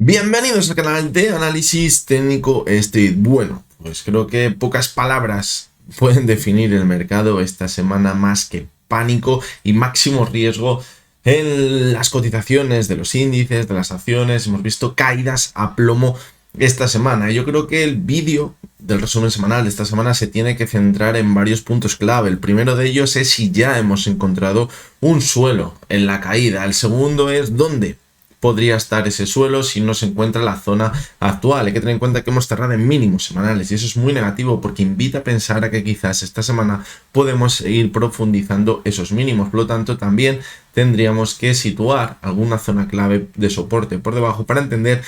Bienvenidos al canal de análisis técnico Street. Bueno, pues creo que pocas palabras pueden definir el mercado esta semana más que pánico y máximo riesgo en las cotizaciones de los índices, de las acciones. Hemos visto caídas a plomo esta semana. Yo creo que el vídeo del resumen semanal de esta semana se tiene que centrar en varios puntos clave. El primero de ellos es si ya hemos encontrado un suelo en la caída. El segundo es dónde podría estar ese suelo si no se encuentra la zona actual. Hay que tener en cuenta que hemos cerrado en mínimos semanales y eso es muy negativo porque invita a pensar a que quizás esta semana podemos seguir profundizando esos mínimos. Por lo tanto, también tendríamos que situar alguna zona clave de soporte por debajo para entender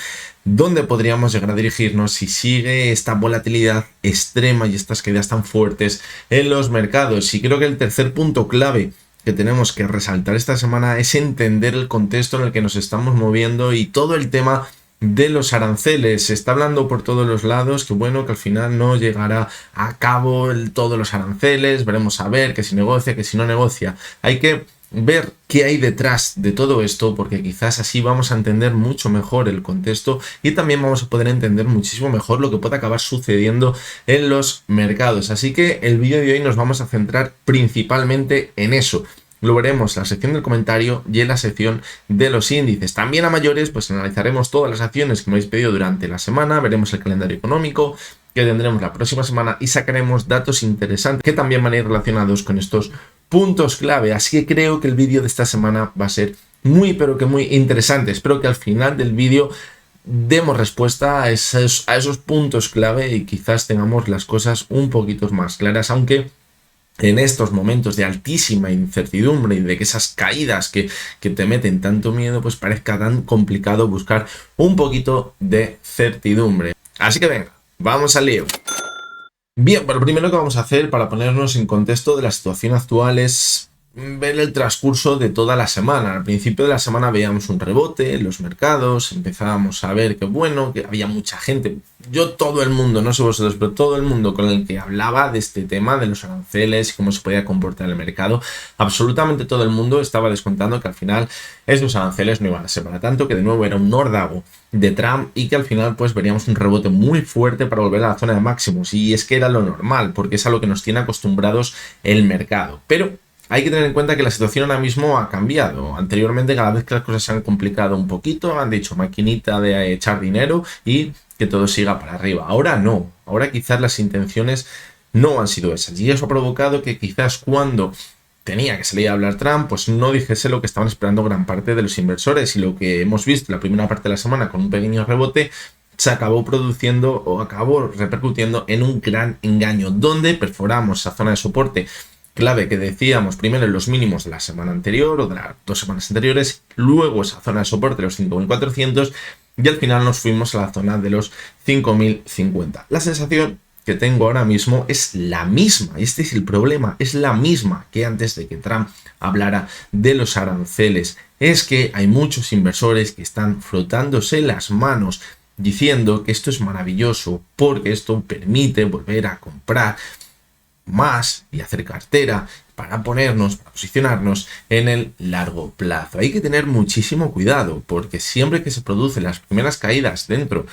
dónde podríamos llegar a dirigirnos si sigue esta volatilidad extrema y estas caídas tan fuertes en los mercados. Y creo que el tercer punto clave que tenemos que resaltar esta semana es entender el contexto en el que nos estamos moviendo y todo el tema de los aranceles. Se está hablando por todos los lados que bueno, que al final no llegará a cabo todos los aranceles, veremos a ver que si negocia, que si no negocia. Hay que ver qué hay detrás de todo esto porque quizás así vamos a entender mucho mejor el contexto y también vamos a poder entender muchísimo mejor lo que puede acabar sucediendo en los mercados. Así que el vídeo de hoy nos vamos a centrar principalmente en eso. Lo veremos en la sección del comentario y en la sección de los índices. También a mayores pues analizaremos todas las acciones que me habéis pedido durante la semana, veremos el calendario económico que tendremos la próxima semana y sacaremos datos interesantes que también van a ir relacionados con estos puntos clave. Así que creo que el vídeo de esta semana va a ser muy pero que muy interesante. Espero que al final del vídeo demos respuesta a esos puntos clave y quizás tengamos las cosas un poquito más claras, aunque en estos momentos de altísima incertidumbre y de que esas caídas que te meten tanto miedo, pues parezca tan complicado buscar un poquito de certidumbre. Así que venga, vamos al lío. Bien, pues lo primero que vamos a hacer para ponernos en contexto de la situación actual es ver el transcurso de toda la semana. Al principio de la semana veíamos un rebote en los mercados, empezábamos a ver que bueno, que había mucha gente, todo el mundo, no sé vosotros, pero todo el mundo con el que hablaba de este tema de los aranceles y cómo se podía comportar el mercado, absolutamente todo el mundo estaba descontando que al final esos aranceles no iban a ser para tanto, que de nuevo era un órdago de Trump y que al final pues veríamos un rebote muy fuerte para volver a la zona de máximos, y es que era lo normal porque es a lo que nos tiene acostumbrados el mercado. Pero hay que tener en cuenta que la situación ahora mismo ha cambiado. Anteriormente, cada vez que las cosas se han complicado un poquito, han dicho maquinita de echar dinero y que todo siga para arriba. Ahora no. Ahora quizás las intenciones no han sido esas. Y eso ha provocado que quizás cuando tenía que salir a hablar Trump, pues no dijese lo que estaban esperando gran parte de los inversores. Y lo que hemos visto la primera parte de la semana con un pequeño rebote se acabó produciendo o acabó repercutiendo en un gran engaño, donde perforamos esa zona de soporte clave que decíamos primero en los mínimos de la semana anterior o de las 2 semanas anteriores, luego esa zona de soporte de los 5.400 y al final nos fuimos a la zona de los 5.050. La sensación que tengo ahora mismo es la misma, este es el problema, es la misma que antes de que Trump hablara de los aranceles. Es que hay muchos inversores que están frotándose las manos diciendo que esto es maravilloso porque esto permite volver a comprar más y hacer cartera para posicionarnos en el largo plazo. Hay que tener muchísimo cuidado porque siempre que se producen las primeras caídas dentro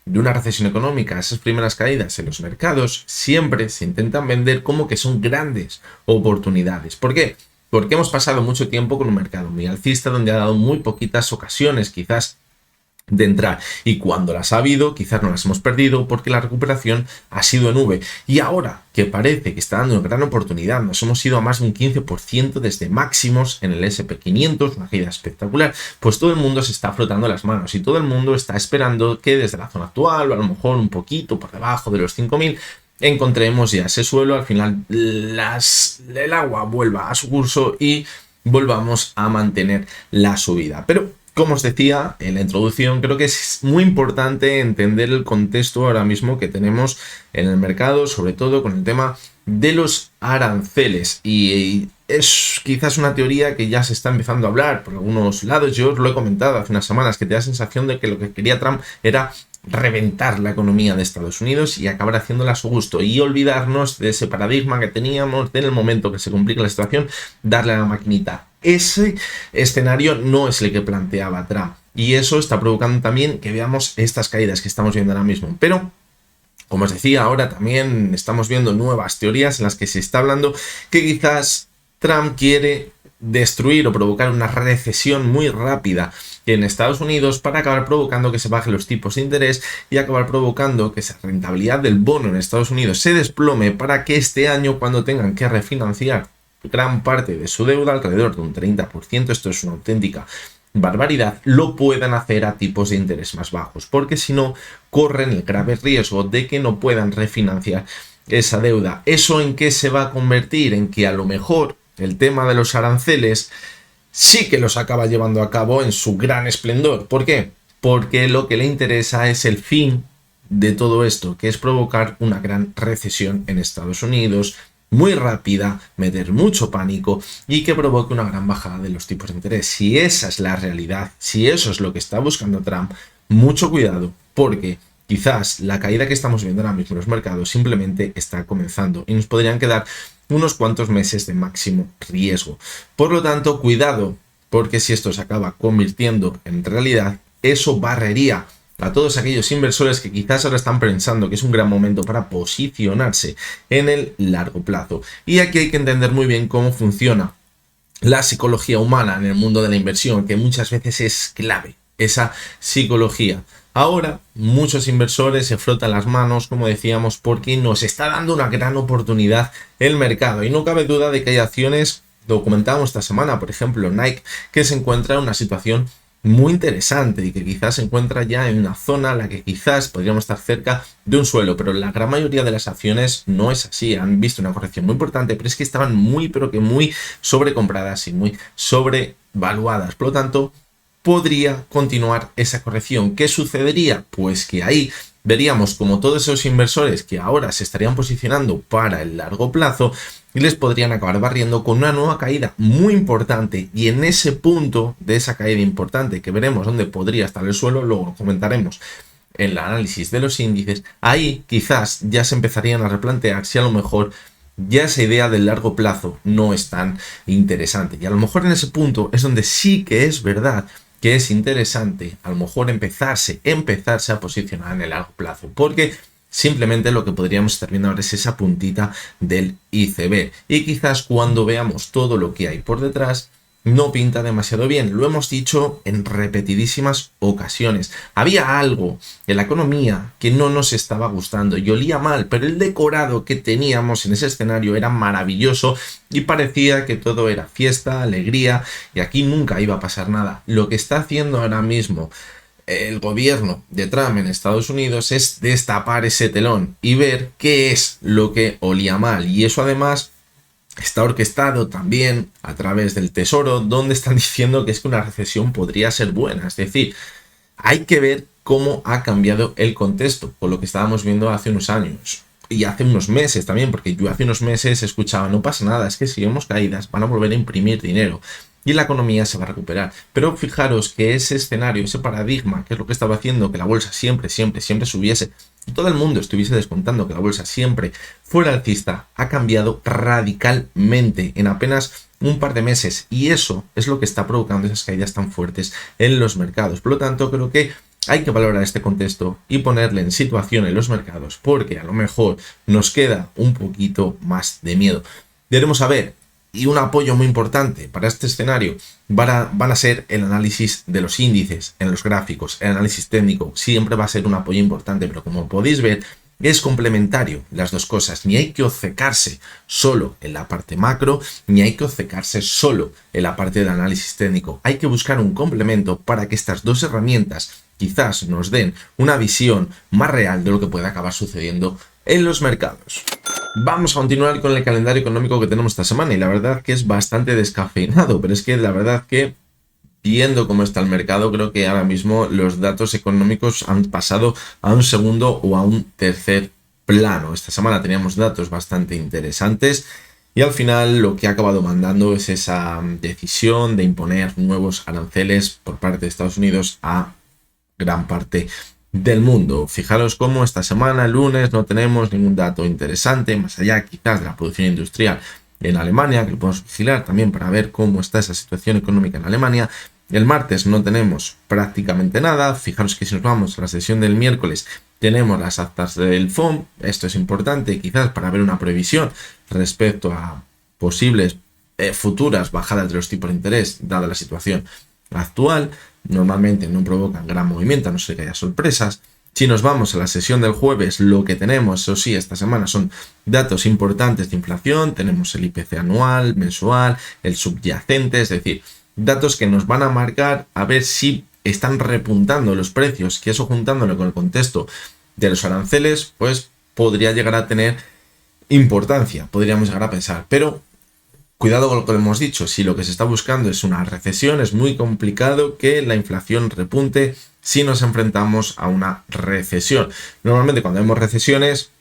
de una recesión económica, esas primeras caídas en los mercados, siempre se intentan vender como que son grandes oportunidades. ¿Por qué? Porque hemos pasado mucho tiempo con un mercado muy alcista donde ha dado muy poquitas ocasiones quizás de entrar, y cuando las ha habido quizás no las hemos perdido porque la recuperación ha sido en V, y ahora que parece que está dando una gran oportunidad, nos hemos ido a más de un 15% desde máximos en el S&P 500, una caída espectacular, pues todo el mundo se está frotando las manos y todo el mundo está esperando que desde la zona actual o a lo mejor un poquito por debajo de los 5.000 encontremos ya ese suelo, al final el agua vuelva a su curso y volvamos a mantener la subida. Pero como os decía en la introducción, creo que es muy importante entender el contexto ahora mismo que tenemos en el mercado, sobre todo con el tema de los aranceles. Y es quizás una teoría que ya se está empezando a hablar por algunos lados. Yo os lo he comentado hace unas semanas, que te da la sensación de que lo que quería Trump era reventar la economía de Estados Unidos y acabar haciéndola a su gusto y olvidarnos de ese paradigma que teníamos de en el momento que se complica la situación, darle a la maquinita. Ese escenario no es el que planteaba Trump. y eso está provocando también que veamos estas caídas que estamos viendo ahora mismo. Pero como os decía, ahora también estamos viendo nuevas teorías en las que se está hablando que quizás Trump quiere destruir o provocar una recesión muy rápida en Estados Unidos para acabar provocando que se bajen los tipos de interés y acabar provocando que esa rentabilidad del bono en Estados Unidos se desplome para que este año, cuando tengan que refinanciar gran parte de su deuda, alrededor de un 30%, esto es una auténtica barbaridad, lo puedan hacer a tipos de interés más bajos, porque si no corren el grave riesgo de que no puedan refinanciar esa deuda. ¿Eso en qué se va a convertir? En que a lo mejor el tema de los aranceles sí que los acaba llevando a cabo en su gran esplendor. ¿Por qué? Porque lo que le interesa es el fin de todo esto, que es provocar una gran recesión en Estados Unidos, muy rápida, meter mucho pánico y que provoque una gran bajada de los tipos de interés. Si esa es la realidad, si eso es lo que está buscando Trump, mucho cuidado, porque quizás la caída que estamos viendo ahora mismo en los mercados simplemente está comenzando y nos podrían quedar unos cuantos meses de máximo riesgo. Por lo tanto, cuidado, porque si esto se acaba convirtiendo en realidad, eso barrería a todos aquellos inversores que quizás ahora están pensando que es un gran momento para posicionarse en el largo plazo. Y aquí hay que entender muy bien cómo funciona la psicología humana en el mundo de la inversión, que muchas veces es clave, esa psicología. Ahora muchos inversores se frotan las manos, como decíamos, porque nos está dando una gran oportunidad el mercado y no cabe duda de que hay acciones, lo comentábamos esta semana, por ejemplo Nike, que se encuentra en una situación muy interesante y que quizás se encuentra ya en una zona en la que quizás podríamos estar cerca de un suelo, pero la gran mayoría de las acciones no es así, han visto una corrección muy importante, pero es que estaban muy sobrecompradas y muy sobrevaluadas, por lo tanto podría continuar esa corrección. ¿Qué sucedería? Pues que ahí veríamos como todos esos inversores que ahora se estarían posicionando para el largo plazo y les podrían acabar barriendo con una nueva caída muy importante, y en ese punto de esa caída importante que veremos dónde podría estar el suelo, luego lo comentaremos en el análisis de los índices, ahí quizás ya se empezarían a replantear si a lo mejor ya esa idea del largo plazo no es tan interesante, y a lo mejor en ese punto es donde sí que es verdad que es interesante a lo mejor empezarse a posicionar en el largo plazo, porque simplemente lo que podríamos estar viendo ahora es esa puntita del iceberg, y quizás cuando veamos todo lo que hay por detrás no pinta demasiado bien. Lo hemos dicho en repetidísimas ocasiones. Había algo en la economía que no nos estaba gustando y olía mal, pero el decorado que teníamos en ese escenario era maravilloso y parecía que todo era fiesta, alegría, y aquí nunca iba a pasar nada. Lo que está haciendo ahora mismo el gobierno de Trump en Estados Unidos es destapar ese telón y ver qué es lo que olía mal, y eso además está orquestado también a través del Tesoro, donde están diciendo que es que una recesión podría ser buena. Es decir, hay que ver cómo ha cambiado el contexto con lo que estábamos viendo hace unos años y hace unos meses también, porque yo hace unos meses escuchaba, no pasa nada, es que si vemos caídas van a volver a imprimir dinero y la economía se va a recuperar. Pero fijaros que ese escenario, ese paradigma, que es lo que estaba haciendo que la bolsa siempre subiese y todo el mundo estuviese descontando que la bolsa siempre fuera alcista, ha cambiado radicalmente en apenas un par de meses, y eso es lo que está provocando esas caídas tan fuertes en los mercados. Por lo tanto, creo que hay que valorar este contexto y ponerle en situación en los mercados, porque a lo mejor nos queda un poquito más de miedo. Debemos saber, y un apoyo muy importante para este escenario van a ser el análisis de los índices en los gráficos, el análisis técnico siempre va a ser un apoyo importante, pero como podéis ver es complementario las dos cosas. Ni hay que obcecarse solo en la parte macro, ni hay que obcecarse solo en la parte del análisis técnico. Hay que buscar un complemento para que estas dos herramientas quizás nos den una visión más real de lo que puede acabar sucediendo en los mercados. Vamos a continuar con el calendario económico que tenemos esta semana, y la verdad que es bastante descafeinado, pero es que la verdad que viendo cómo está el mercado, creo que ahora mismo los datos económicos han pasado a un segundo o a un tercer plano. Esta semana teníamos datos bastante interesantes y al final lo que ha acabado mandando es esa decisión de imponer nuevos aranceles por parte de Estados Unidos a gran parte del mundo. Fijaros cómo esta semana, el lunes, no tenemos ningún dato interesante, más allá quizás de la producción industrial en Alemania, que lo podemos vigilar también para ver cómo está esa situación económica en Alemania. El martes no tenemos prácticamente nada. Fijaros que si nos vamos a la sesión del miércoles tenemos las actas del FOMC. Esto es importante quizás para ver una previsión respecto a posibles futuras bajadas de los tipos de interés dada la situación actual. Normalmente no provocan gran movimiento, a no ser que haya sorpresas. Si nos vamos a la sesión del jueves, lo que tenemos, eso sí, esta semana son datos importantes de inflación. Tenemos el IPC anual, mensual, el subyacente, es decir, datos que nos van a marcar a ver si están repuntando los precios, que eso juntándolo con el contexto de los aranceles, pues podría llegar a tener importancia, podríamos llegar a pensar, pero cuidado con lo que hemos dicho, si lo que se está buscando es una recesión, es muy complicado que la inflación repunte si nos enfrentamos a una recesión. Normalmente cuando vemos recesiones,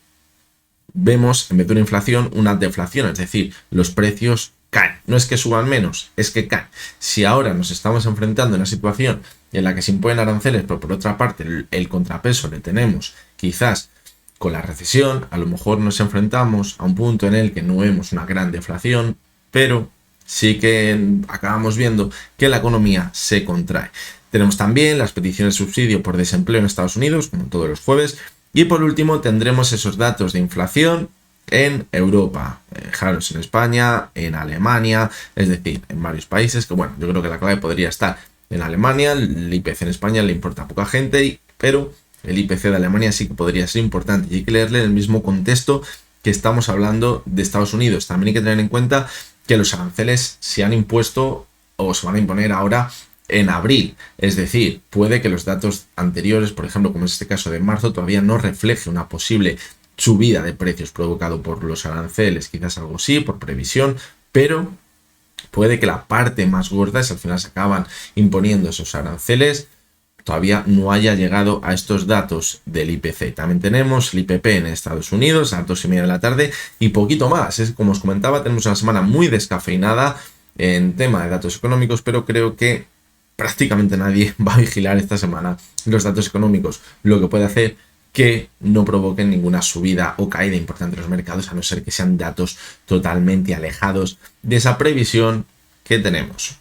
vemos en vez de una inflación, una deflación, es decir, los precios caen. No es que suban menos, es que caen. Si ahora nos estamos enfrentando a una situación en la que se imponen aranceles, pero por otra parte el contrapeso le tenemos quizás con la recesión, a lo mejor nos enfrentamos a un punto en el que no vemos una gran deflación, pero sí que acabamos viendo que la economía se contrae. Tenemos también las peticiones de subsidio por desempleo en Estados Unidos, como todos los jueves. Y por último tendremos esos datos de inflación en Europa, fijaros, en España, en Alemania, es decir, en varios países, que bueno, yo creo que la clave podría estar en Alemania. El IPC en España le importa a poca gente, pero el IPC de Alemania sí que podría ser importante y hay que leerle en el mismo contexto que estamos hablando de Estados Unidos. También hay que tener en cuenta que los aranceles se han impuesto o se van a imponer ahora en abril, es decir, puede que los datos anteriores, por ejemplo, como es este caso de marzo, todavía no refleje una posible subida de precios provocado por los aranceles, quizás algo sí, por previsión, pero puede que la parte más gorda, si al final se acaban imponiendo esos aranceles, todavía no haya llegado a estos datos del IPC. También tenemos el IPP en Estados Unidos a las 2:30 de la tarde y poquito más. Como os comentaba, tenemos una semana muy descafeinada en tema de datos económicos, pero creo que prácticamente nadie va a vigilar esta semana los datos económicos, lo que puede hacer que no provoquen ninguna subida o caída importante de los mercados, a no ser que sean datos totalmente alejados de esa previsión que tenemos.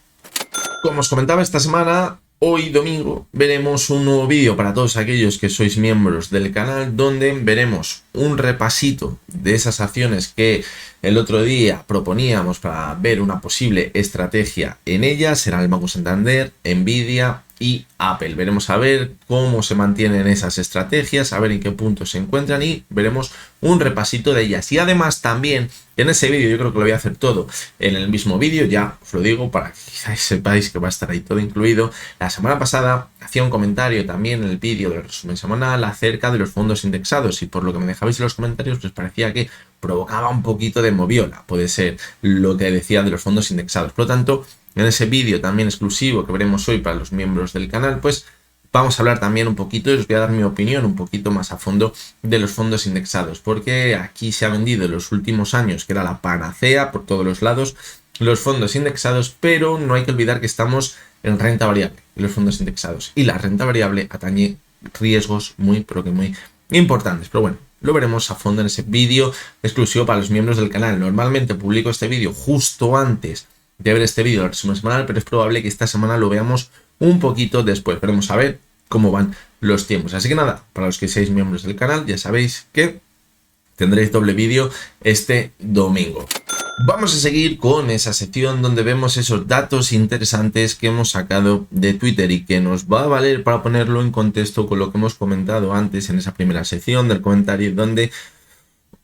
Como os comentaba, esta semana, hoy domingo, veremos un nuevo vídeo para todos aquellos que sois miembros del canal, donde veremos un repasito de esas acciones que el otro día proponíamos para ver una posible estrategia en ellas. Será el Banco Santander, Nvidia y Apple. Veremos a ver cómo se mantienen esas estrategias, a ver en qué punto se encuentran y veremos un repasito de ellas. Y además también en ese vídeo, yo creo que lo voy a hacer todo en el mismo vídeo, ya os lo digo para que quizás sepáis que va a estar ahí todo incluido. La semana pasada hacía un comentario también en el vídeo del resumen semanal acerca de los fondos indexados y por lo que me dejabais en los comentarios pues parecía que provocaba un poquito de moviola, puede ser lo que decía de los fondos indexados. Por lo tanto, en ese vídeo también exclusivo que veremos hoy para los miembros del canal, pues vamos a hablar también un poquito y os voy a dar mi opinión un poquito más a fondo de los fondos indexados, porque aquí se ha vendido en los últimos años que era la panacea por todos los lados los fondos indexados, pero no hay que olvidar que estamos en renta variable en los fondos indexados y la renta variable atañe riesgos muy, pero que muy importantes. Pero bueno, lo veremos a fondo en ese vídeo exclusivo para los miembros del canal. Normalmente publico este vídeo justo antes de ver este vídeo del resumen semanal, pero es probable que esta semana lo veamos un poquito después. Veremos a ver cómo van los tiempos. Así que nada, para los que seáis miembros del canal, ya sabéis que tendréis doble vídeo este domingo. Vamos a seguir con esa sección donde vemos esos datos interesantes que hemos sacado de Twitter y que nos va a valer para ponerlo en contexto con lo que hemos comentado antes en esa primera sección del comentario, donde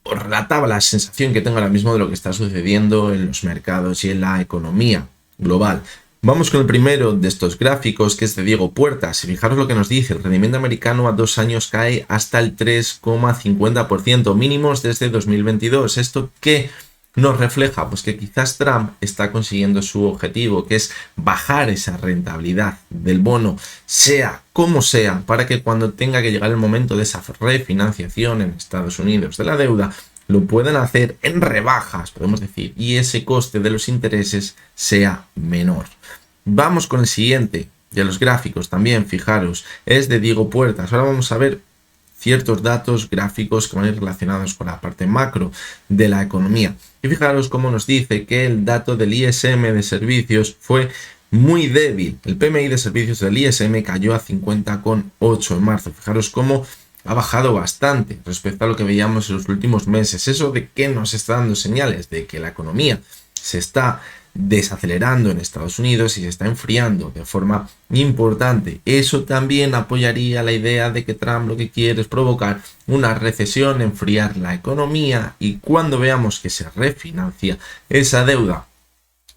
os relataba la sensación que tengo ahora mismo de lo que está sucediendo en los mercados y en la economía global. Vamos con el primero de estos gráficos, que es de Diego Puertas. Y fijaros lo que nos dice: el rendimiento americano a 2 años cae hasta el 3,50%, mínimos desde 2022. ¿Esto qué nos refleja? Pues que quizás Trump está consiguiendo su objetivo, que es bajar esa rentabilidad del bono, sea como sea, para que cuando tenga que llegar el momento de esa refinanciación en Estados Unidos de la deuda, lo puedan hacer en rebajas, podemos decir, y ese coste de los intereses sea menor. Vamos con el siguiente de los gráficos también, fijaros, es de Diego Puertas. Ahora vamos a ver ciertos datos gráficos que van a ir relacionados con la parte macro de la economía. Y fijaros cómo nos dice que el dato del ISM de servicios fue muy débil. El PMI de servicios del ISM cayó a 50,8 en marzo. Fijaros cómo ha bajado bastante respecto a lo que veíamos en los últimos meses. ¿Eso de qué nos está dando señales? De que la economía se está desacelerando en Estados Unidos y se está enfriando de forma importante. Eso también apoyaría la idea de que Trump lo que quiere es provocar una recesión, enfriar la economía, y cuando veamos que se refinancia esa deuda,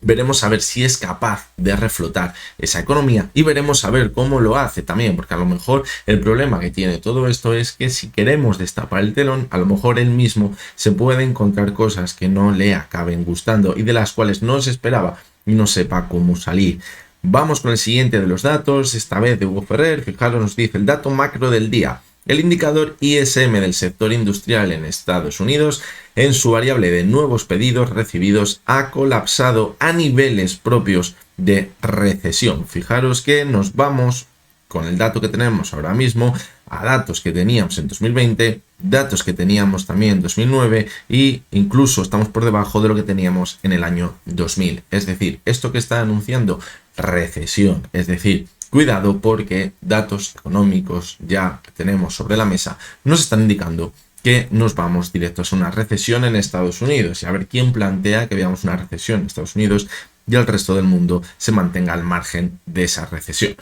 veremos a ver si es capaz de reflotar esa economía y veremos a ver cómo lo hace también, porque a lo mejor el problema que tiene todo esto es que si queremos destapar el telón, a lo mejor él mismo se puede encontrar cosas que no le acaben gustando y de las cuales no se esperaba y no sepa cómo salir. Vamos con el siguiente de los datos, esta vez de Hugo Ferrer. Fijaros, nos dice el dato macro del día. El indicador ISM del sector industrial en Estados Unidos, en su variable de nuevos pedidos recibidos, ha colapsado a niveles propios de recesión. Fijaros que nos vamos con el dato que tenemos ahora mismo a datos que teníamos en 2020, datos que teníamos también en 2009 e incluso estamos por debajo de lo que teníamos en el año 2000. Es decir, esto que está anunciando recesión, es decir, cuidado porque datos económicos ya que tenemos sobre la mesa nos están indicando que nos vamos directos a una recesión en Estados Unidos. Y a ver quién plantea que veamos una recesión en Estados Unidos y el resto del mundo se mantenga al margen de esa recesión.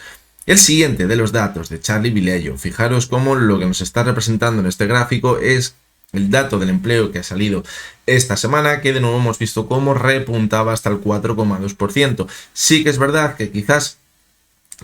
El siguiente de los datos de Charlie Vilello. Fijaros cómo lo que nos está representando en este gráfico es el dato del empleo que ha salido esta semana, que de nuevo hemos visto cómo repuntaba hasta el 4,2%. Sí que es verdad que quizás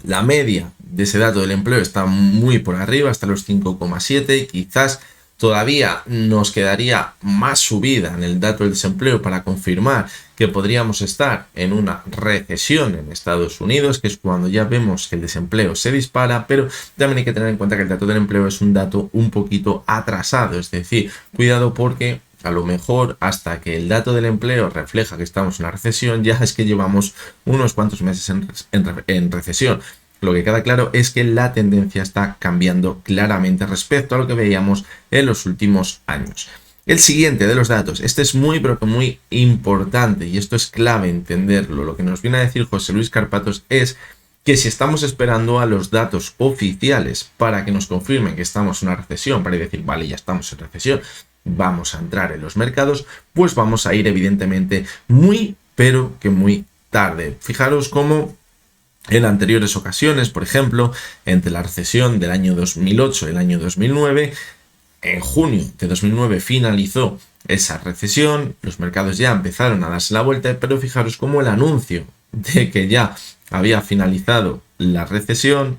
la media de ese dato del empleo está muy por arriba, hasta los 5,7, y quizás todavía nos quedaría más subida en el dato del desempleo para confirmar que podríamos estar en una recesión en Estados Unidos, que es cuando ya vemos que el desempleo se dispara, pero también hay que tener en cuenta que el dato del empleo es un dato un poquito atrasado, es decir, cuidado porque a lo mejor hasta que el dato del empleo refleja que estamos en una recesión, ya es que llevamos unos cuantos meses en recesión. Lo que queda claro es que la tendencia está cambiando claramente respecto a lo que veíamos en los últimos años. El siguiente de los datos, este es muy pero que muy importante y esto es clave entenderlo. Lo que nos viene a decir José Luis Carpatos es que si estamos esperando a los datos oficiales para que nos confirmen que estamos en una recesión, para decir, vale, ya estamos en recesión, vamos a entrar en los mercados, pues vamos a ir evidentemente muy, pero que muy tarde. Fijaros cómo en anteriores ocasiones, por ejemplo, entre la recesión del año 2008 y el año 2009, en junio de 2009 finalizó esa recesión, los mercados ya empezaron a darse la vuelta, pero fijaros cómo el anuncio de que ya había finalizado la recesión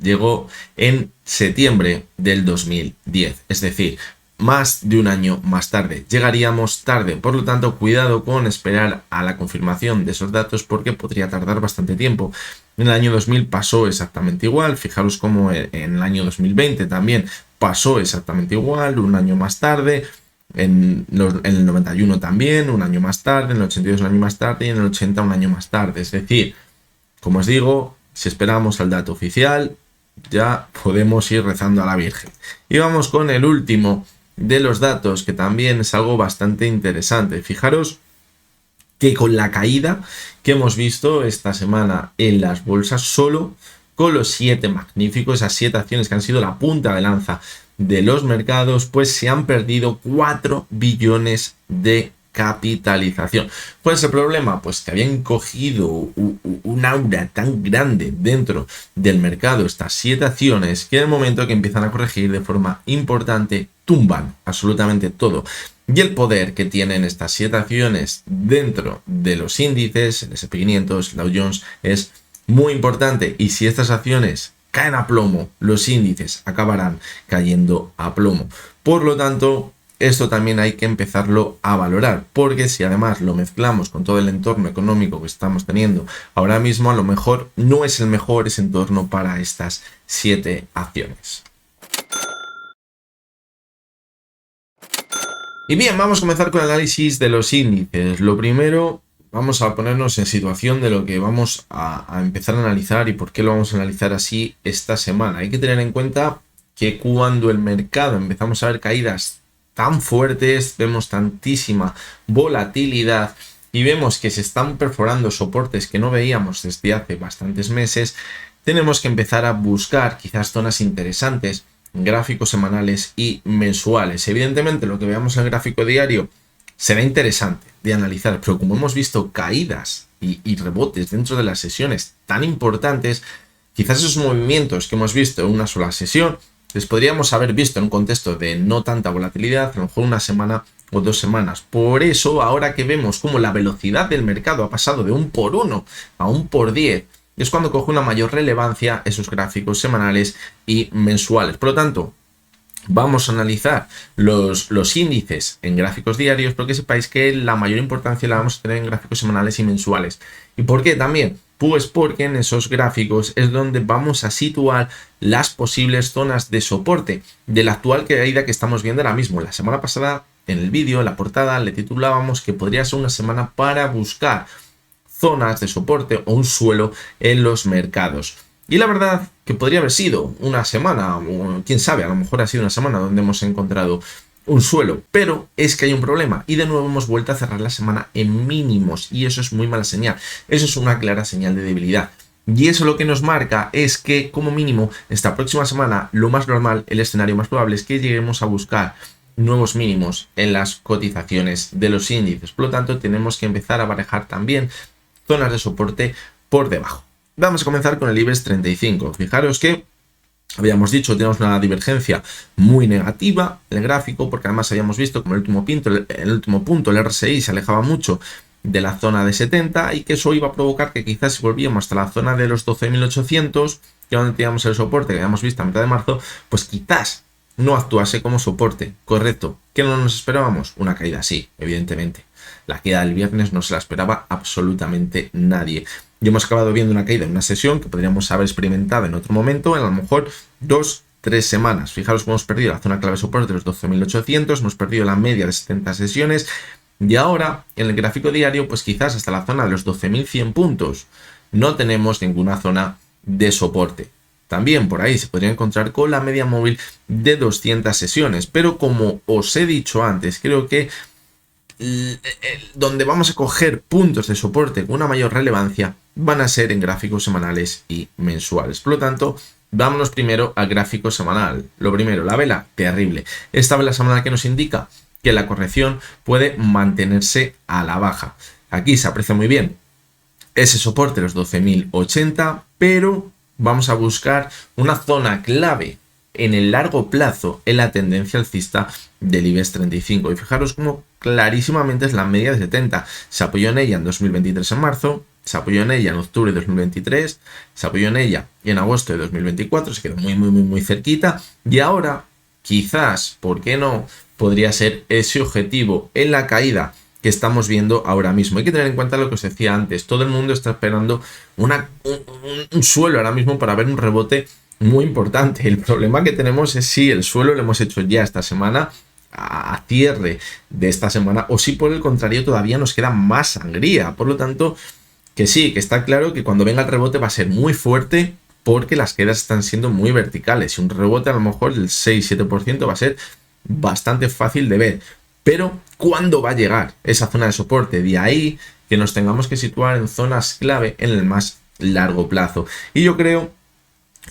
llegó en septiembre del 2010, es decir, más de un año más tarde. Llegaríamos tarde, por lo tanto, cuidado con esperar a la confirmación de esos datos porque podría tardar bastante tiempo. En el año 2000 pasó exactamente igual, fijaros cómo en el año 2020 también pasó exactamente igual, un año más tarde, en el 91 también, un año más tarde, en el 82 un año más tarde y en el 80 un año más tarde. Es decir, como os digo, si esperamos al dato oficial, ya podemos ir rezando a la Virgen. Y vamos con el último de los datos, que también es algo bastante interesante. Fijaros que con la caída que hemos visto esta semana en las bolsas, solo con los 7 magníficos, esas 7 acciones que han sido la punta de lanza de los mercados, pues se han perdido 4 billones de capitalización. ¿Cuál es el problema? Pues que habían cogido un aura tan grande dentro del mercado estas 7 acciones que en el momento que empiezan a corregir de forma importante tumban absolutamente todo. Y el poder que tienen estas 7 acciones dentro de los índices, el S&P 500, Dow Jones, es muy importante. Y si estas acciones caen a plomo, los índices acabarán cayendo a plomo. Por lo tanto, esto también hay que empezarlo a valorar, porque si además lo mezclamos con todo el entorno económico que estamos teniendo ahora mismo, a lo mejor no es el mejor ese entorno para estas 7 acciones. Y bien, vamos a comenzar con el análisis de los índices. Lo primero, vamos a ponernos en situación de lo que vamos a empezar a analizar y por qué lo vamos a analizar así esta semana. Hay que tener en cuenta que cuando el mercado empezamos a ver caídas tan fuertes, vemos tantísima volatilidad y vemos que se están perforando soportes que no veíamos desde hace bastantes meses, tenemos que empezar a buscar quizás zonas interesantes en gráficos semanales y mensuales. Evidentemente lo que veamos en el gráfico diario será interesante de analizar, pero como hemos visto caídas y rebotes dentro de las sesiones tan importantes, quizás esos movimientos que hemos visto en una sola sesión les podríamos haber visto en un contexto de no tanta volatilidad, a lo mejor una semana o 2 semanas. Por eso, ahora que vemos cómo la velocidad del mercado ha pasado de 1 por 1 a 1 por 10, es cuando coge una mayor relevancia esos gráficos semanales y mensuales. Por lo tanto, vamos a analizar los índices en gráficos diarios, pero que sepáis que la mayor importancia la vamos a tener en gráficos semanales y mensuales. ¿Y por qué también? Pues porque en esos gráficos es donde vamos a situar las posibles zonas de soporte de la actual caída que estamos viendo ahora mismo. La semana pasada, en el vídeo, en la portada, le titulábamos que podría ser una semana para buscar zonas de soporte o un suelo en los mercados. Y la verdad que podría haber sido una semana, o quién sabe, a lo mejor ha sido una semana donde hemos encontrado un suelo, pero es que hay un problema y de nuevo hemos vuelto a cerrar la semana en mínimos y eso es muy mala señal, eso es una clara señal de debilidad. Y eso lo que nos marca es que como mínimo esta próxima semana lo más normal, el escenario más probable es que lleguemos a buscar nuevos mínimos en las cotizaciones de los índices. Por lo tanto, tenemos que empezar a barajar también zonas de soporte por debajo. Vamos a comenzar con el IBEX 35. Fijaros que habíamos dicho, tenemos una divergencia muy negativa en el gráfico, porque además habíamos visto como el último punto, el RSI, se alejaba mucho de la zona de 70 y que eso iba a provocar que quizás si volvíamos hasta la zona de los 12.800, que donde teníamos el soporte que habíamos visto a mitad de marzo, pues quizás no actuase como soporte. Correcto. ¿Qué no nos esperábamos? Una caída, sí, evidentemente. La caída del viernes no se la esperaba absolutamente nadie. Y hemos acabado viendo una caída en una sesión que podríamos haber experimentado en otro momento, en a lo mejor 2-3 semanas. Fijaros que hemos perdido la zona clave de soporte de los 12.800, hemos perdido la media de 70 sesiones y ahora en el gráfico diario pues quizás hasta la zona de los 12.100 puntos no tenemos ninguna zona de soporte. También por ahí se podría encontrar con la media móvil de 200 sesiones, pero como os he dicho antes, creo que donde vamos a coger puntos de soporte con una mayor relevancia van a ser en gráficos semanales y mensuales. Por lo tanto, vámonos primero al gráfico semanal. Lo primero, la vela, terrible. Esta vela semanal que nos indica que la corrección puede mantenerse a la baja. Aquí se aprecia muy bien ese soporte, los 12.080, pero vamos a buscar una zona clave en el largo plazo en la tendencia alcista del IBEX 35. Y fijaros cómo clarísimamente es la media de 70. Se apoyó en ella en 2023 en marzo, se apoyó en ella en octubre de 2023, se apoyó en ella en agosto de 2024, se quedó muy cerquita. Y ahora, quizás, ¿por qué no? Podría ser ese objetivo en la caída que estamos viendo ahora mismo. Hay que tener en cuenta lo que os decía antes. Todo el mundo está esperando un suelo ahora mismo para ver un rebote muy importante. El problema que tenemos es si el suelo lo hemos hecho ya esta semana, a cierre de esta semana, o si por el contrario todavía nos queda más sangría. Por lo tanto, que sí, que está claro que cuando venga el rebote va a ser muy fuerte porque las quedas están siendo muy verticales y un rebote a lo mejor del 6-7% va a ser bastante fácil de ver. Pero ¿cuándo va a llegar esa zona de soporte? De ahí que nos tengamos que situar en zonas clave en el más largo plazo. Y yo creo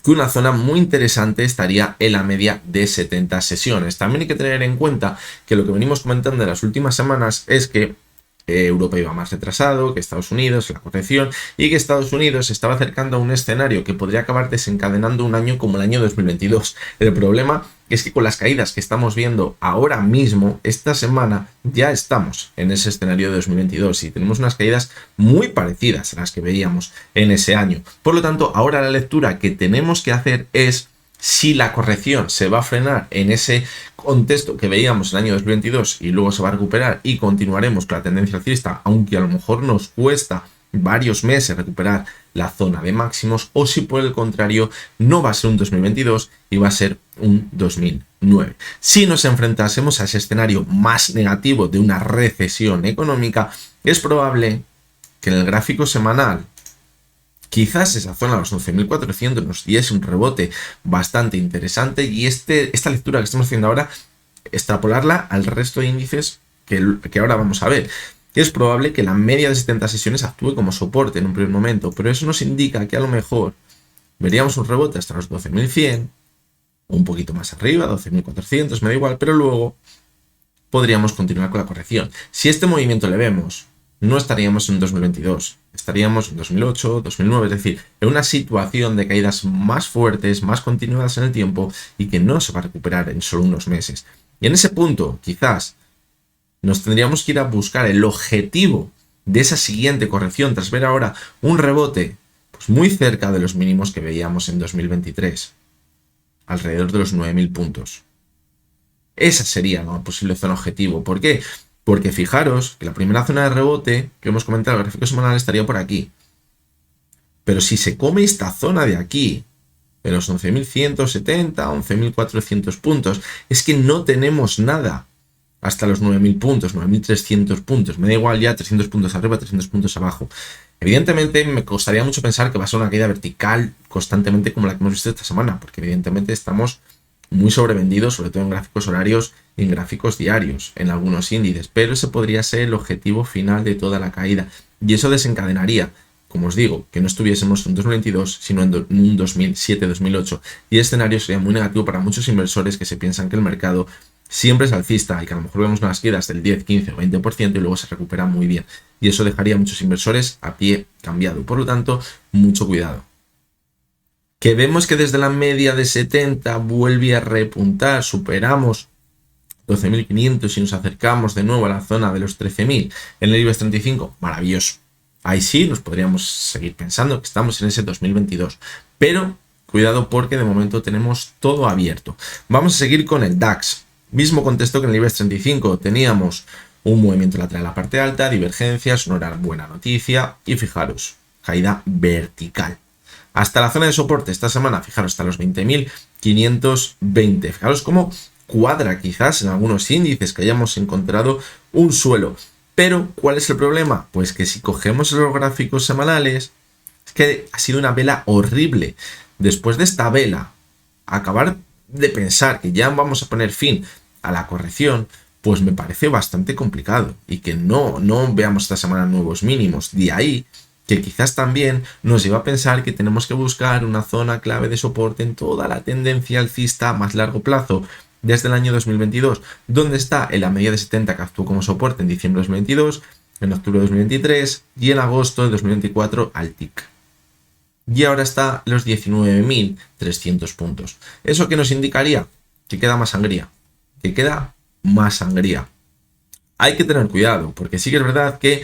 que una zona muy interesante estaría en la media de 70 sesiones. También hay que tener en cuenta que lo que venimos comentando en las últimas semanas es que Europa iba más retrasado que Estados Unidos, la corrección, y que Estados Unidos se estaba acercando a un escenario que podría acabar desencadenando un año como el año 2022. El problema es que con las caídas que estamos viendo ahora mismo, esta semana, ya estamos en ese escenario de 2022 y tenemos unas caídas muy parecidas a las que veíamos en ese año. Por lo tanto, ahora la lectura que tenemos que hacer es si la corrección se va a frenar en ese contexto que veíamos el año 2022 y luego se va a recuperar y continuaremos con la tendencia alcista, aunque a lo mejor nos cuesta varios meses recuperar la zona de máximos, o si por el contrario no va a ser un 2022 y va a ser un 2009. Si nos enfrentásemos a ese escenario más negativo de una recesión económica, es probable que en el gráfico semanal quizás esa zona de los 11.400 nos diese un rebote bastante interesante y esta lectura que estamos haciendo ahora, extrapolarla al resto de índices que ahora vamos a ver. que es probable que la media de 70 sesiones actúe como soporte en un primer momento, pero eso nos indica que a lo mejor veríamos un rebote hasta los 12.100, un poquito más arriba, 12.400, me da igual, pero luego podríamos continuar con la corrección. Si este movimiento le vemos, no estaríamos en 2022, estaríamos en 2008, 2009, es decir, en una situación de caídas más fuertes, más continuadas en el tiempo y que no se va a recuperar en solo unos meses. Y en ese punto, quizás, nos tendríamos que ir a buscar el objetivo de esa siguiente corrección tras ver ahora un rebote pues muy cerca de los mínimos que veíamos en 2023, alrededor de los 9.000 puntos. Esa sería una posible zona objetivo. ¿Por qué? Porque fijaros que la primera zona de rebote que hemos comentado en el gráfico semanal estaría por aquí. Pero si se come esta zona de aquí, de los 11.170, 11.400 puntos, es que no tenemos nada hasta los 9.000 puntos, 9.300 puntos. Me da igual ya 300 puntos arriba, 300 puntos abajo. Evidentemente me costaría mucho pensar que va a ser una caída vertical constantemente como la que hemos visto esta semana, porque evidentemente estamos muy sobrevendidos, sobre todo en gráficos horarios y en gráficos diarios, en algunos índices, pero ese podría ser el objetivo final de toda la caída, y eso desencadenaría, como os digo, que no estuviésemos en 2022, sino en un 2007-2008, y el escenario sería muy negativo para muchos inversores que se piensan que el mercado siempre es alcista y que a lo mejor vemos unas quedas del 10, 15 o 20% y luego se recupera muy bien, y eso dejaría a muchos inversores a pie cambiado. Por lo tanto, mucho cuidado. Que vemos que desde la media de 70 vuelve a repuntar, superamos 12.500 y nos acercamos de nuevo a la zona de los 13.000 en el IBEX 35, maravilloso. Ahí sí nos podríamos seguir pensando que estamos en ese 2022, pero cuidado porque de momento tenemos todo abierto. Vamos a seguir con el DAX, mismo contexto que en el IBEX 35, teníamos un movimiento lateral a la parte alta, divergencias, no era buena noticia y fijaros, caída vertical. Hasta la zona de soporte esta semana, fijaros, hasta los 20.520. Fijaros cómo cuadra quizás en algunos índices que hayamos encontrado un suelo. Pero, ¿cuál es el problema? Pues que si cogemos los gráficos semanales, es que ha sido una vela horrible. Después de esta vela, acabar de pensar que ya vamos a poner fin a la corrección, pues me parece bastante complicado. Y que no veamos esta semana nuevos mínimos. De ahí que quizás también nos lleva a pensar que tenemos que buscar una zona clave de soporte en toda la tendencia alcista a más largo plazo desde el año 2022, donde está en la media de 70 que actuó como soporte en diciembre de 2022, en octubre de 2023 y en agosto de 2024 al TIC. Y ahora está los 19.300 puntos. ¿Eso qué nos indicaría? Que queda más sangría. Que queda más sangría. Hay que tener cuidado, porque sí que es verdad que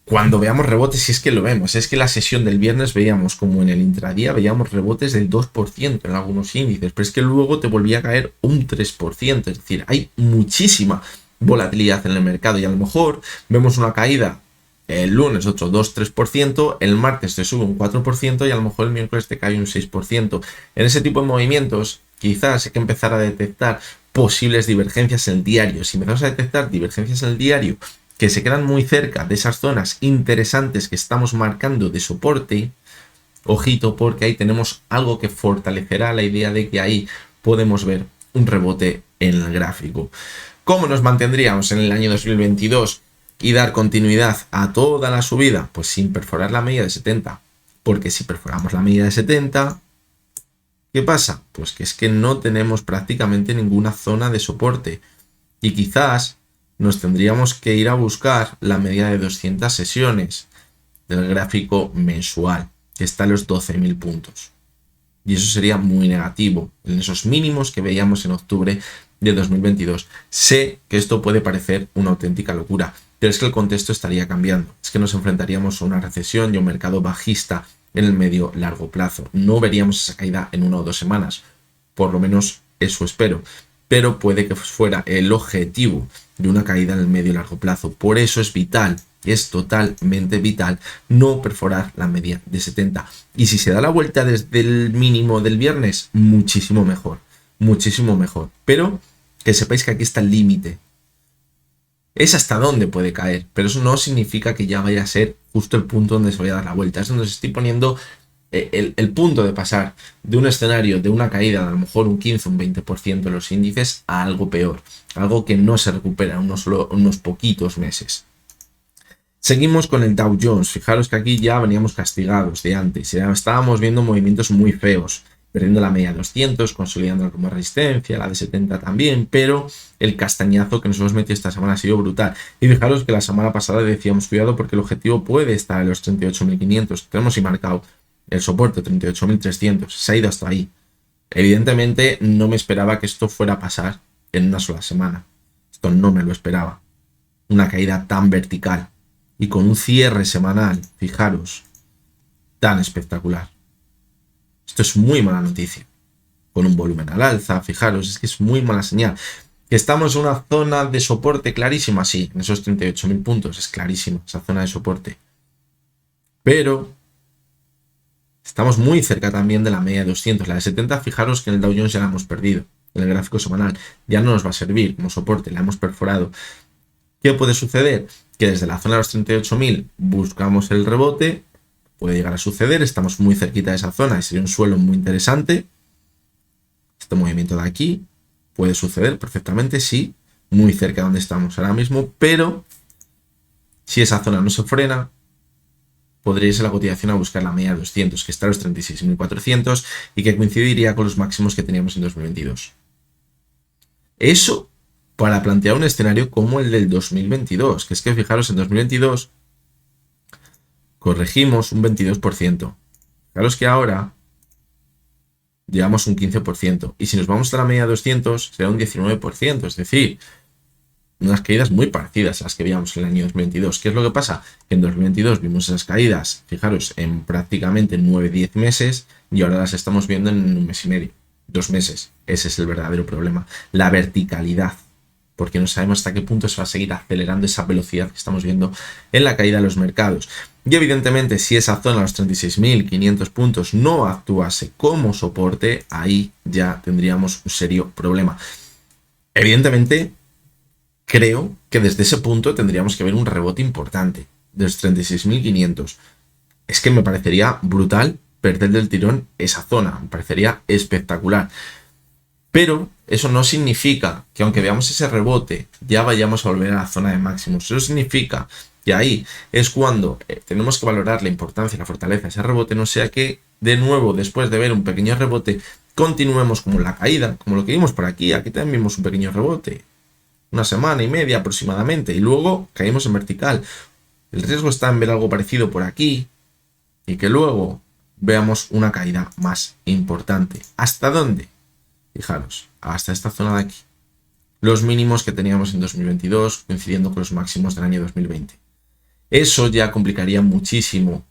cuando veamos rebotes, si es que lo vemos, es que la sesión del viernes veíamos como en el intradía, veíamos rebotes del 2% en algunos índices, pero es que luego te volvía a caer un 3%, es decir, hay muchísima volatilidad en el mercado y a lo mejor vemos una caída el lunes otro 2-3%, el martes te sube un 4% y a lo mejor el miércoles te cae un 6%. En ese tipo de movimientos quizás hay que empezar a detectar posibles divergencias en el diario. Si empezamos a detectar divergencias en el diario que se quedan muy cerca de esas zonas interesantes que estamos marcando de soporte, ojito, porque ahí tenemos algo que fortalecerá la idea de que ahí podemos ver un rebote en el gráfico. ¿Cómo nos mantendríamos en el año 2022 y dar continuidad a toda la subida? Pues sin perforar la media de 70, porque si perforamos la media de 70, ¿qué pasa? Pues que es que no tenemos prácticamente ninguna zona de soporte y quizás nos tendríamos que ir a buscar la media de 200 sesiones del gráfico mensual, que está en los 12.000 puntos. Y eso sería muy negativo, en esos mínimos que veíamos en octubre de 2022. Sé que esto puede parecer una auténtica locura, pero es que el contexto estaría cambiando. Es que nos enfrentaríamos a una recesión y a un mercado bajista en el medio largo plazo. No veríamos esa caída en 1 o 2 semanas, por lo menos eso espero. Pero puede que fuera el objetivo de una caída en el medio y largo plazo. Por eso es vital, es totalmente vital no perforar la media de 70. Y si se da la vuelta desde el mínimo del viernes, muchísimo mejor, muchísimo mejor. Pero que sepáis que aquí está el límite. Es hasta dónde puede caer, pero eso no significa que ya vaya a ser justo el punto donde se vaya a dar la vuelta. Es donde os estoy poniendo el punto de pasar de un escenario de una caída de a lo mejor un 15, un 20% de los índices a algo peor, algo que no se recupera en unos poquitos meses. Seguimos con el Dow Jones. Fijaros que aquí ya veníamos castigados de antes. Ya estábamos viendo movimientos muy feos, perdiendo la media de 200, consolidando como resistencia, la de 70 también, pero el castañazo que nos hemos metido esta semana ha sido brutal. Y fijaros que la semana pasada decíamos, cuidado porque el objetivo puede estar en los 38.500. Tenemos y marcado el soporte 38.300. Se ha ido hasta ahí. Evidentemente no me esperaba que esto fuera a pasar en una sola semana. Esto no me lo esperaba. Una caída tan vertical y con un cierre semanal, fijaros, tan espectacular. Esto es muy mala noticia. Con un volumen al alza, fijaros, es que es muy mala señal. Que estamos en una zona de soporte clarísima, sí, en esos 38.000 puntos, es clarísima esa zona de soporte. Pero estamos muy cerca también de la media de 200. La de 70, fijaros que en el Dow Jones ya la hemos perdido. En el gráfico semanal ya no nos va a servir como soporte, la hemos perforado. ¿Qué puede suceder? Que desde la zona de los 38.000 buscamos el rebote. Puede llegar a suceder, estamos muy cerquita de esa zona y sería un suelo muy interesante. Este movimiento de aquí puede suceder perfectamente, sí, muy cerca de donde estamos ahora mismo, pero si esa zona no se frena, podría irse la cotización a buscar la media de 200, que está a los 36.400 y que coincidiría con los máximos que teníamos en 2022. Eso para plantear un escenario como el del 2022, que es que fijaros, en 2022 corregimos un 22%. Fijaros que ahora llevamos un 15%. Y si nos vamos a la media de 200, será un 19%. Es decir, unas caídas muy parecidas a las que veíamos en el año 2022. ¿Qué es lo que pasa? Que en 2022 vimos esas caídas, fijaros, en prácticamente 9-10 meses y ahora las estamos viendo en un mes y medio, 2 meses. Ese es el verdadero problema. La verticalidad. Porque no sabemos hasta qué punto se va a seguir acelerando esa velocidad que estamos viendo en la caída de los mercados. Y evidentemente, si esa zona, los 36.500 puntos, no actuase como soporte, ahí ya tendríamos un serio problema. Evidentemente, creo que desde ese punto tendríamos que ver un rebote importante de los 36.500. Es que me parecería brutal perder del tirón esa zona, me parecería espectacular. Pero eso no significa que aunque veamos ese rebote, ya vayamos a volver a la zona de máximos. Eso significa que ahí es cuando tenemos que valorar la importancia y la fortaleza de ese rebote, no sea que de nuevo, después de ver un pequeño rebote, continuemos como la caída, como lo que vimos por aquí. Aquí también vimos un pequeño rebote, una semana y media aproximadamente, y luego caímos en vertical. El riesgo está en ver algo parecido por aquí y que luego veamos una caída más importante. ¿Hasta dónde? Fijaros, hasta esta zona de aquí. Los mínimos que teníamos en 2022 coincidiendo con los máximos del año 2020. Eso ya complicaría muchísimo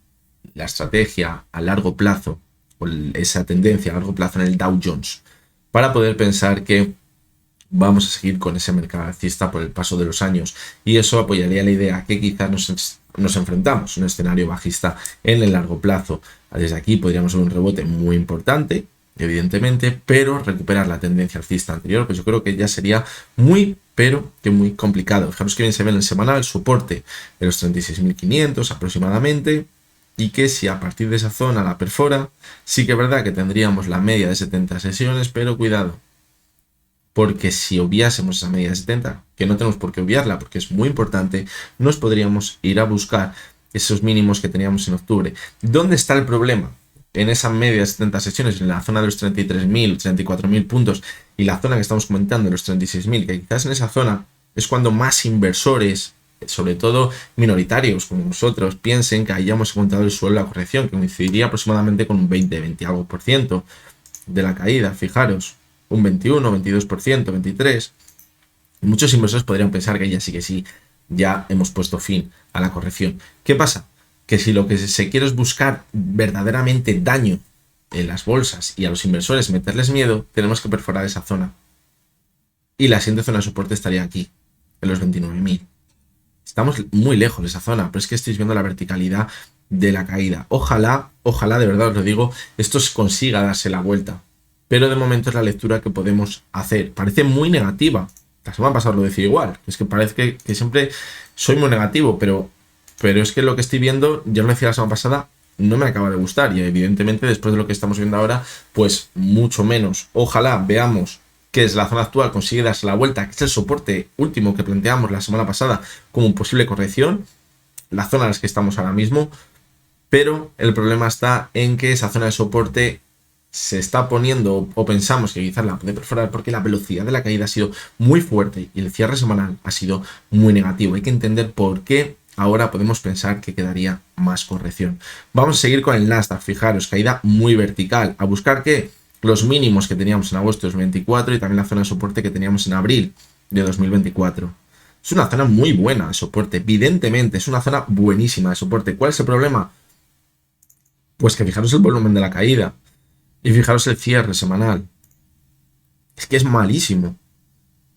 la estrategia a largo plazo, o esa tendencia a largo plazo en el Dow Jones, para poder pensar que vamos a seguir con ese mercado alcista por el paso de los años. Y eso apoyaría la idea que quizás nos enfrentamos a un escenario bajista en el largo plazo. Desde aquí podríamos ver un rebote muy importante, evidentemente, pero recuperar la tendencia alcista anterior, pues yo creo que ya sería muy, pero que muy complicado. Fijaros que bien se ve en el semanal, soporte de los 36.500 aproximadamente, y que si a partir de esa zona la perfora, sí que es verdad que tendríamos la media de 70 sesiones, pero cuidado, porque si obviásemos esa media de 70, que no tenemos por qué obviarla, porque es muy importante, nos podríamos ir a buscar esos mínimos que teníamos en octubre. ¿Dónde está el problema? En esa media de 70 sesiones, en la zona de los 33.000, 34.000 puntos y la zona que estamos comentando, los 36.000, que quizás en esa zona es cuando más inversores, sobre todo minoritarios como nosotros, piensen que hayamos encontrado el suelo de la corrección, que coincidiría aproximadamente con un 20 algo por ciento de la caída. Fijaros, un 21, 22%, 23%. Muchos inversores podrían pensar que ya sí que sí, ya hemos puesto fin a la corrección. ¿Qué pasa? Que si lo que se quiere es buscar verdaderamente daño en las bolsas y a los inversores meterles miedo, tenemos que perforar esa zona. Y la siguiente zona de soporte estaría aquí, en los 29.000. Estamos muy lejos de esa zona, pero es que estáis viendo la verticalidad de la caída. Ojalá, de verdad os lo digo, esto consiga darse la vuelta. Pero de momento es la lectura que podemos hacer. Parece muy negativa. La semana pasada lo decía igual. Es que parece que siempre soy muy negativo, pero es que lo que estoy viendo, ya lo decía la semana pasada, no me acaba de gustar. Y evidentemente después de lo que estamos viendo ahora, pues mucho menos. Ojalá veamos que desde la zona actual consigue darse la vuelta, que es el soporte último que planteamos la semana pasada como posible corrección. la zona en la que estamos ahora mismo, pero el problema está en que esa zona de soporte se está poniendo, o pensamos que quizás la puede perforar porque la velocidad de la caída ha sido muy fuerte y el cierre semanal ha sido muy negativo. Hay que entender por qué ahora podemos pensar que quedaría más corrección. Vamos a seguir con el Nasdaq, fijaros, caída muy vertical. A buscar ¿qué? Los mínimos que teníamos en agosto de 2024 y también la zona de soporte que teníamos en abril de 2024. Es una zona muy buena de soporte, evidentemente, es una zona buenísima de soporte. ¿Cuál es el problema? Pues que fijaros el volumen de la caída y fijaros el cierre semanal. Es que es malísimo.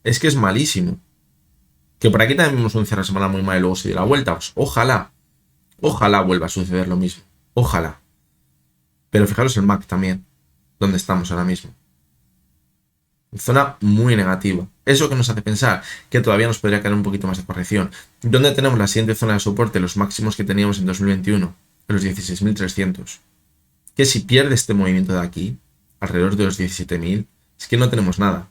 Es que es malísimo. Que por aquí también vimos un cierre semanal muy mal y luego se dio la vuelta. Pues ojalá vuelva a suceder lo mismo. Ojalá. Pero fijaros el MAC también, donde estamos ahora mismo. Zona muy negativa. Eso que nos hace pensar que todavía nos podría caer un poquito más de corrección. ¿Dónde tenemos la siguiente zona de soporte? Los máximos que teníamos en 2021. En los 16.300. Que si pierde este movimiento de aquí, alrededor de los 17.000, es que no tenemos nada.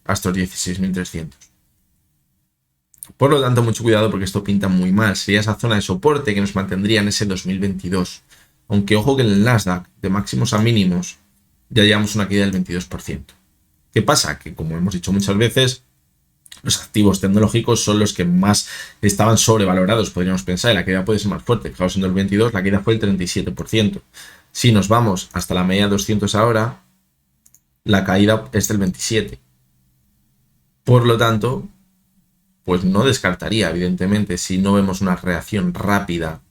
Hasta los 16.300. Por lo tanto, mucho cuidado porque esto pinta muy mal. Sería esa zona de soporte que nos mantendría en ese 2022. Aunque ojo que en el Nasdaq, de máximos a mínimos, ya llevamos una caída del 22%. ¿Qué pasa? Que como hemos dicho muchas veces, los activos tecnológicos son los que más estaban sobrevalorados, podríamos pensar, y la caída puede ser más fuerte. Fijaos, en el 2022 la caída fue el 37%. Si nos vamos hasta la media 200 ahora, la caída es del 27%. Por lo tanto, pues no descartaría, evidentemente, si no vemos una reacción rápida,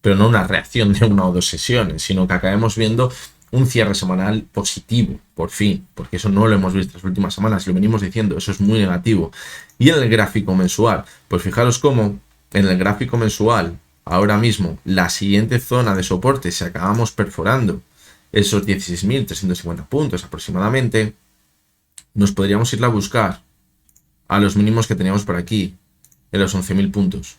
pero no una reacción de una o dos sesiones, sino que acabemos viendo un cierre semanal positivo, por fin, porque eso no lo hemos visto las últimas semanas, lo venimos diciendo, eso es muy negativo. Y en el gráfico mensual, pues fijaros cómo en el gráfico mensual, ahora mismo, la siguiente zona de soporte, si acabamos perforando esos 16.350 puntos aproximadamente, nos podríamos ir a buscar a los mínimos que teníamos por aquí, en los 11.000 puntos.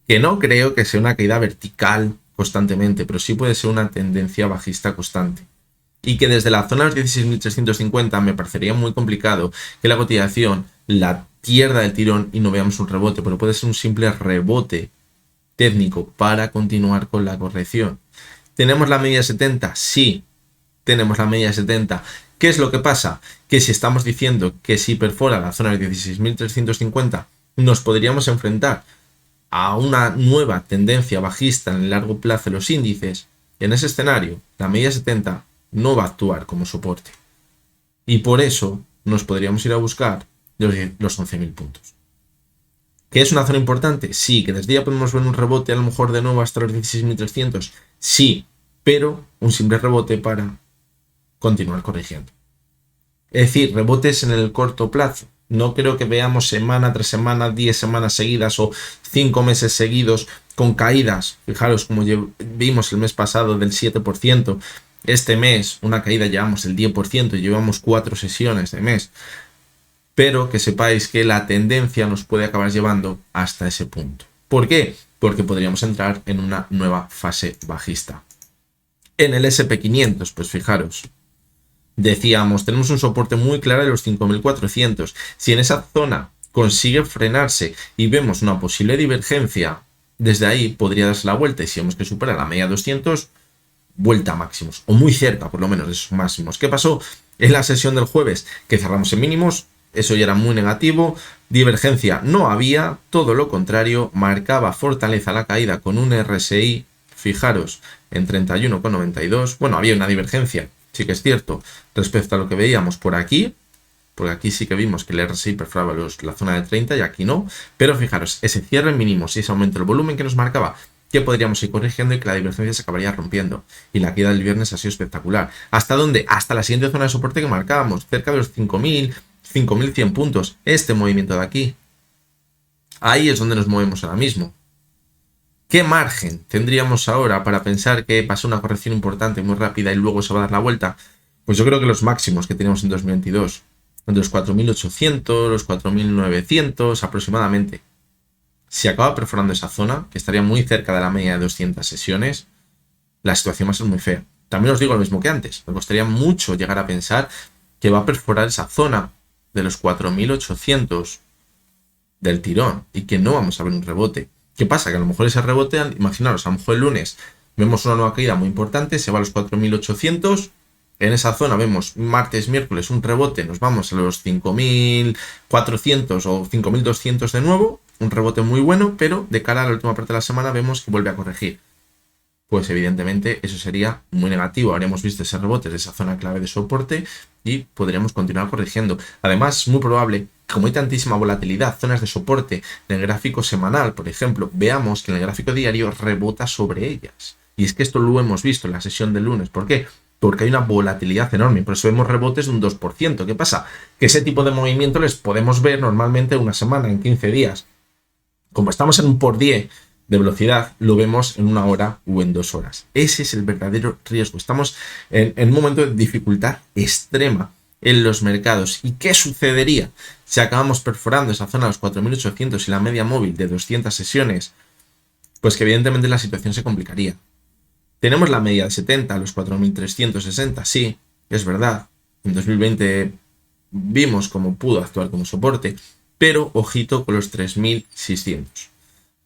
Que no creo que sea una caída vertical constantemente, pero sí puede ser una tendencia bajista constante. Y que desde la zona de los 16.350 me parecería muy complicado que la cotización la pierda del tirón y no veamos un rebote, pero puede ser un simple rebote técnico para continuar con la corrección. ¿Tenemos la media 70? Sí, tenemos la media 70. ¿Qué es lo que pasa? Que si estamos diciendo que si perfora la zona de 16.350, nos podríamos enfrentar a una nueva tendencia bajista en el largo plazo de los índices. En ese escenario, la media 70 no va a actuar como soporte. Y por eso nos podríamos ir a buscar los 11.000 puntos. ¿Qué es una zona importante? Sí. ¿Que desde ya podemos ver un rebote a lo mejor de nuevo hasta los 16.300? Sí, pero un simple rebote para continuar corrigiendo. Es decir, rebotes en el corto plazo. No creo que veamos semana tras semana, 10 semanas seguidas o 5 meses seguidos con caídas. Fijaros como vimos el mes pasado del 7%. Este mes una caída llevamos el 10% y llevamos 4 sesiones de mes. Pero que sepáis que la tendencia nos puede acabar llevando hasta ese punto. ¿Por qué? Porque podríamos entrar en una nueva fase bajista. En el SP500, pues fijaros. Decíamos, tenemos un soporte muy claro de los 5.400. Si en esa zona consigue frenarse y vemos una posible divergencia, desde ahí podría darse la vuelta y si vemos que supera la media 200, vuelta a máximos, o muy cerca por lo menos de esos máximos. ¿Qué pasó en la sesión del jueves? Que cerramos en mínimos, eso ya era muy negativo, divergencia no había, todo lo contrario, marcaba fortaleza la caída con un RSI, fijaros, en 31,92, bueno, había una divergencia. Sí que es cierto, respecto a lo que veíamos por aquí, porque aquí sí que vimos que el RSI perforaba la zona de 30 y aquí no, pero fijaros, ese cierre en mínimos y ese aumento del volumen que nos marcaba que podríamos ir corrigiendo y que la divergencia se acabaría rompiendo. Y la caída del viernes ha sido espectacular. ¿Hasta dónde? Hasta la siguiente zona de soporte que marcábamos, cerca de los 5.000, 5.100 puntos. Este movimiento de aquí. Ahí es donde nos movemos ahora mismo. ¿Qué margen tendríamos ahora para pensar que pasó una corrección importante, muy rápida y luego se va a dar la vuelta? Pues yo creo que los máximos que teníamos en 2022, entre los 4.800, los 4.900 aproximadamente. Si acaba perforando esa zona, que estaría muy cerca de la media de 200 sesiones, la situación va a ser muy fea. También os digo lo mismo que antes. Me costaría mucho llegar a pensar que va a perforar esa zona de los 4.800 del tirón y que no vamos a ver un rebote. ¿Qué pasa? Que a lo mejor ese rebote, imaginaros, a lo mejor el lunes vemos una nueva caída muy importante, se va a los 4.800. En esa zona vemos martes, miércoles un rebote, nos vamos a los 5.400 o 5.200 de nuevo, un rebote muy bueno, pero de cara a la última parte de la semana vemos que vuelve a corregir. Pues evidentemente eso sería muy negativo. Habríamos visto ese rebote de esa zona clave de soporte y podríamos continuar corrigiendo. Además, es muy probable que como hay tantísima volatilidad, zonas de soporte en el gráfico semanal, por ejemplo, veamos que en el gráfico diario rebota sobre ellas. Y es que esto lo hemos visto en la sesión del lunes. ¿Por qué? Porque hay una volatilidad enorme, por eso vemos rebotes de un 2%. ¿Qué pasa? Que ese tipo de movimiento les podemos ver normalmente en una semana, en 15 días. Como estamos en un por 10 de velocidad, lo vemos en 1 hora o en 2 horas. Ese es el verdadero riesgo. Estamos en un momento de dificultad extrema en los mercados. ¿Y qué sucedería si acabamos perforando esa zona de los 4.800 y la media móvil de 200 sesiones? Pues que evidentemente la situación se complicaría. Tenemos la media de 70, los 4.360, sí, es verdad. En 2020 vimos cómo pudo actuar como soporte, pero ojito con los 3.600,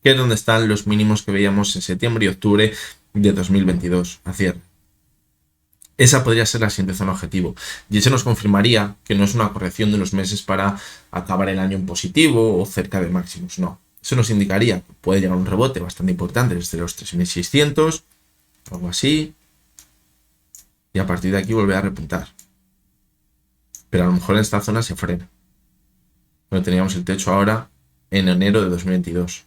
que es donde están los mínimos que veíamos en septiembre y octubre de 2022 a cierre. Esa podría ser la siguiente zona objetivo, y eso nos confirmaría que no es una corrección de unos meses para acabar el año en positivo o cerca de máximos, no. Eso nos indicaría que puede llegar un rebote bastante importante desde los 3.600, algo así, y a partir de aquí volver a repuntar. Pero a lo mejor en esta zona se frena. Pero teníamos el techo ahora en enero de 2022.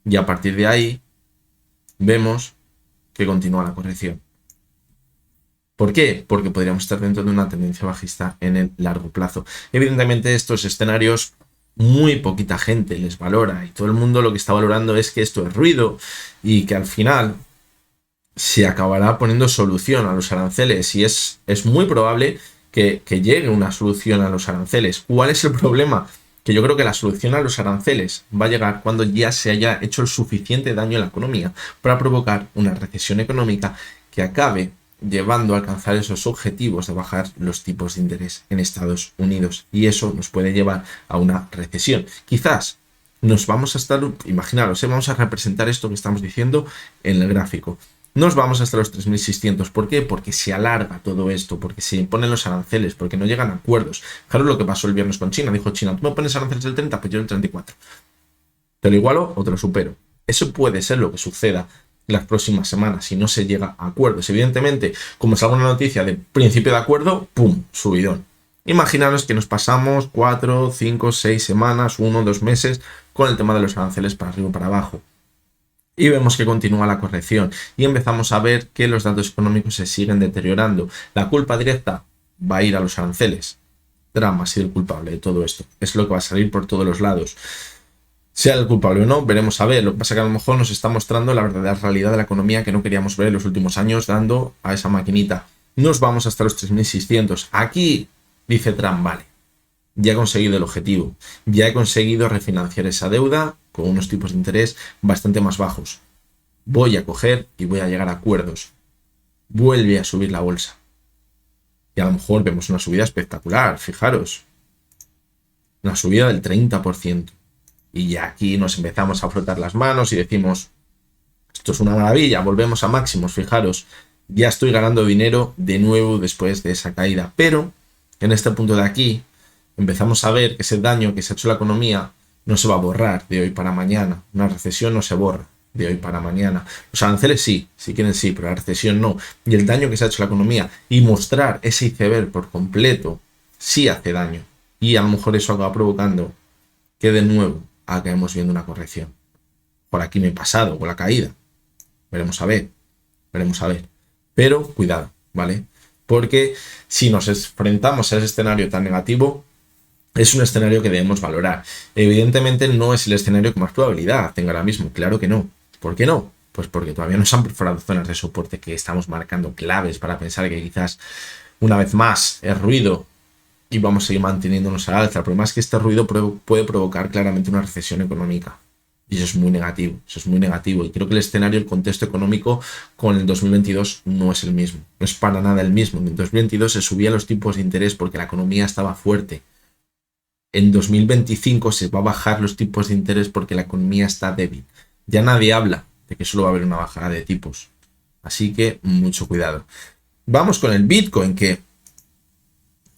Y a partir de ahí vemos que continúa la corrección. ¿Por qué? Porque podríamos estar dentro de una tendencia bajista en el largo plazo. Evidentemente estos escenarios muy poquita gente les valora y todo el mundo lo que está valorando es que esto es ruido y que al final se acabará poniendo solución a los aranceles y es muy probable que llegue una solución a los aranceles. ¿Cuál es el problema? Que yo creo que la solución a los aranceles va a llegar cuando ya se haya hecho el suficiente daño a la economía para provocar una recesión económica que acabe llevando a alcanzar esos objetivos de bajar los tipos de interés en Estados Unidos. Y eso nos puede llevar a una recesión. Quizás nos vamos a estar, imaginaros, vamos a representar esto que estamos diciendo en el gráfico. Nos vamos hasta los 3.600. ¿Por qué? Porque se alarga todo esto, porque se imponen los aranceles, porque no llegan a acuerdos. Claro, lo que pasó el viernes con China. Dijo China, tú me pones aranceles del 30, pues yo el 34. ¿Te lo igualo o te lo supero? Eso puede ser lo que suceda las próximas semanas si no se llega a acuerdos. Evidentemente, como salga una noticia de principio de acuerdo, ¡pum!, subidón. Imaginaros que nos pasamos 4, 5, 6 semanas, 1, 2 meses con el tema de los aranceles para arriba y para abajo. Y vemos que continúa la corrección y empezamos a ver que los datos económicos se siguen deteriorando. La culpa directa va a ir a los aranceles. Trump ha sido el culpable de todo esto. Es lo que va a salir por todos los lados. Sea el culpable o no, veremos a ver. Lo que pasa es que a lo mejor nos está mostrando la verdadera realidad de la economía que no queríamos ver en los últimos años, dando a esa maquinita. Nos vamos hasta los 3.600. Aquí dice Trump, vale, ya he conseguido el objetivo. Ya he conseguido refinanciar esa deuda con unos tipos de interés bastante más bajos. Voy a coger y voy a llegar a acuerdos. Vuelve a subir la bolsa. Y a lo mejor vemos una subida espectacular, fijaros. Una subida del 30%. Y ya aquí nos empezamos a frotar las manos y decimos, esto es una maravilla, volvemos a máximos, fijaros. Ya estoy ganando dinero de nuevo después de esa caída. Pero en este punto de aquí empezamos a ver que ese daño que se ha hecho a la economía no se va a borrar de hoy para mañana. Una recesión no se borra de hoy para mañana. Los aranceles sí, si quieren sí, pero la recesión no. Y el daño que se ha hecho a la economía y mostrar ese iceberg por completo sí hace daño. Y a lo mejor eso acaba provocando que de nuevo acabemos viendo una corrección. Por aquí me he pasado con la caída. Veremos a ver. Veremos a ver. Pero cuidado, ¿vale? Porque si nos enfrentamos a ese escenario tan negativo, es un escenario que debemos valorar. Evidentemente no es el escenario que más probabilidad tenga ahora mismo, claro que no. ¿Por qué no? Pues porque todavía no se han perforado zonas de soporte que estamos marcando claves para pensar que quizás una vez más es ruido y vamos a seguir manteniéndonos al alza. El problema es que este ruido puede provocar claramente una recesión económica. Y eso es muy negativo, eso es muy negativo. Y creo que el escenario, el contexto económico con el 2022 no es el mismo. No es para nada el mismo. En el 2022 se subían los tipos de interés porque la economía estaba fuerte. En 2025 se va a bajar los tipos de interés porque la economía está débil. Ya nadie habla de que solo va a haber una bajada de tipos. Así que mucho cuidado. Vamos con el Bitcoin, que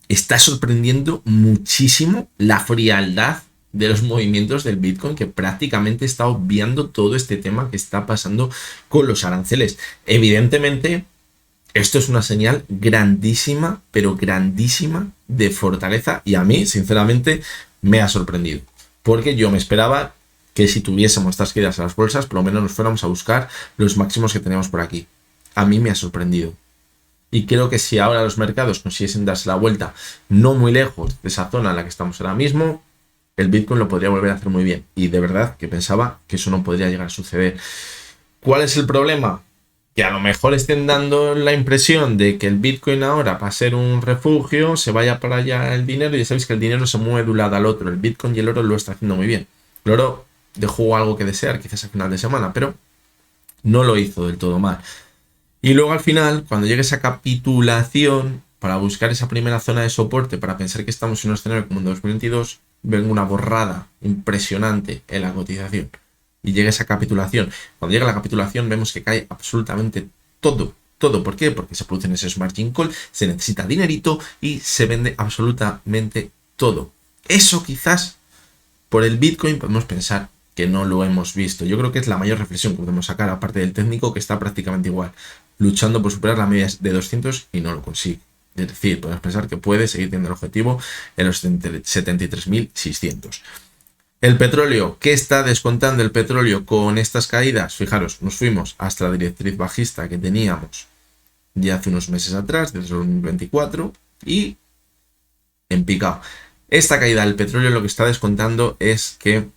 está sorprendiendo muchísimo la frialdad de los movimientos del Bitcoin, que prácticamente está obviando todo este tema que está pasando con los aranceles. Evidentemente, esto es una señal grandísima, pero grandísima de fortaleza, y a mí, sinceramente, me ha sorprendido. Porque yo me esperaba que si tuviésemos estas caídas a las bolsas, por lo menos nos fuéramos a buscar los máximos que tenemos por aquí. A mí me ha sorprendido. Y creo que si ahora los mercados consiguiesen darse la vuelta no muy lejos de esa zona en la que estamos ahora mismo, el Bitcoin lo podría volver a hacer muy bien. Y de verdad que pensaba que eso no podría llegar a suceder. ¿Cuál es el problema? Que a lo mejor estén dando la impresión de que el Bitcoin ahora, para ser un refugio, se vaya para allá el dinero, y ya sabéis que el dinero se mueve de un lado al otro. El Bitcoin y el oro lo está haciendo muy bien. El oro dejó algo que desear, quizás a final de semana, pero no lo hizo del todo mal. Y luego al final, cuando llegue esa capitulación, para buscar esa primera zona de soporte, para pensar que estamos en un escenario como en 2022, venga una borrada impresionante en la cotización. Y llega esa capitulación. Cuando llega la capitulación vemos que cae absolutamente todo. ¿Todo? ¿Por qué? Porque se producen esos margin call, se necesita dinerito y se vende absolutamente todo. Eso quizás por el Bitcoin podemos pensar que no lo hemos visto. Yo creo que es la mayor reflexión que podemos sacar, aparte del técnico, que está prácticamente igual, luchando por superar la media de 200 y no lo consigue. Es decir, podemos pensar que puede seguir teniendo el objetivo en los 73.600. El petróleo, ¿qué está descontando el petróleo con estas caídas? Fijaros, nos fuimos hasta la directriz bajista que teníamos ya hace unos meses atrás, desde el 2024, y en picado. Esta caída del petróleo lo que está descontando es que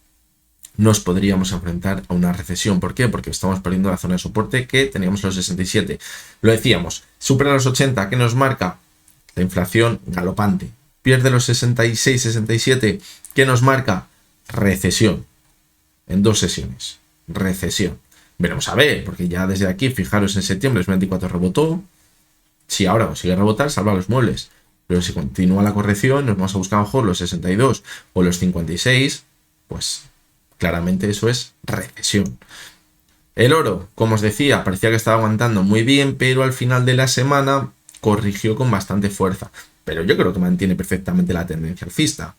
nos podríamos enfrentar a una recesión. ¿Por qué? Porque estamos perdiendo la zona de soporte que teníamos en los 67. Lo decíamos, supera los 80, ¿qué nos marca? La inflación galopante. Pierde los 66, 67, ¿qué nos marca? Recesión. En 2 sesiones. Recesión. Veremos a ver, porque ya desde aquí, fijaros, en septiembre el 24 rebotó. Si ahora consigue rebotar, salva los muebles. Pero si continúa la corrección, nos vamos a buscar a lo mejor los 62 o los 56, pues claramente eso es recesión. El oro, como os decía, parecía que estaba aguantando muy bien, pero al final de la semana corrigió con bastante fuerza. Pero yo creo que mantiene perfectamente la tendencia alcista.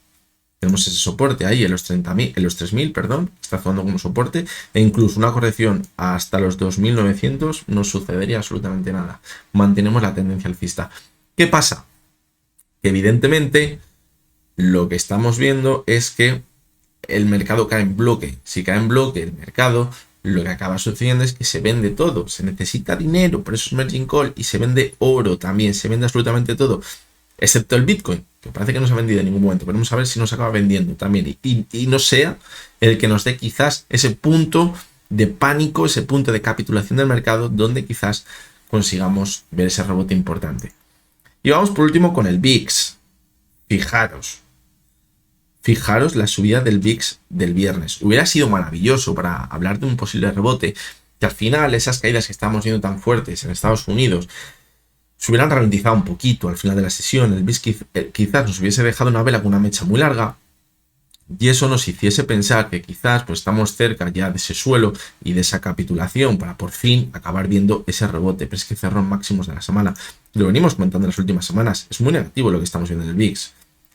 Tenemos ese soporte ahí en los 30.000, en los 3.000, perdón, está jugando como soporte, e incluso una corrección hasta los 2.900 no sucedería absolutamente nada. Mantenemos la tendencia alcista. ¿Qué pasa? Que evidentemente lo que estamos viendo es que el mercado cae en bloque. Si cae en bloque el mercado, lo que acaba sucediendo es que se vende todo. Se necesita dinero por esos margin call y se vende oro también. Se vende absolutamente todo, excepto el Bitcoin, que parece que no se ha vendido en ningún momento. Veremos a ver si nos acaba vendiendo también y no sea el que nos dé quizás ese punto de pánico, ese punto de capitulación del mercado donde quizás consigamos ver ese rebote importante. Y vamos por último con el VIX. Fijaros la subida del VIX del viernes. Hubiera sido maravilloso para hablar de un posible rebote, que al final esas caídas que estamos viendo tan fuertes en Estados Unidos se hubieran ralentizado un poquito al final de la sesión. El VIX quizás nos hubiese dejado una vela con una mecha muy larga y eso nos hiciese pensar que quizás pues estamos cerca ya de ese suelo y de esa capitulación para por fin acabar viendo ese rebote. Pero es que cerró en máximos de la semana. Lo venimos comentando en las últimas semanas. Es muy negativo lo que estamos viendo en el VIX,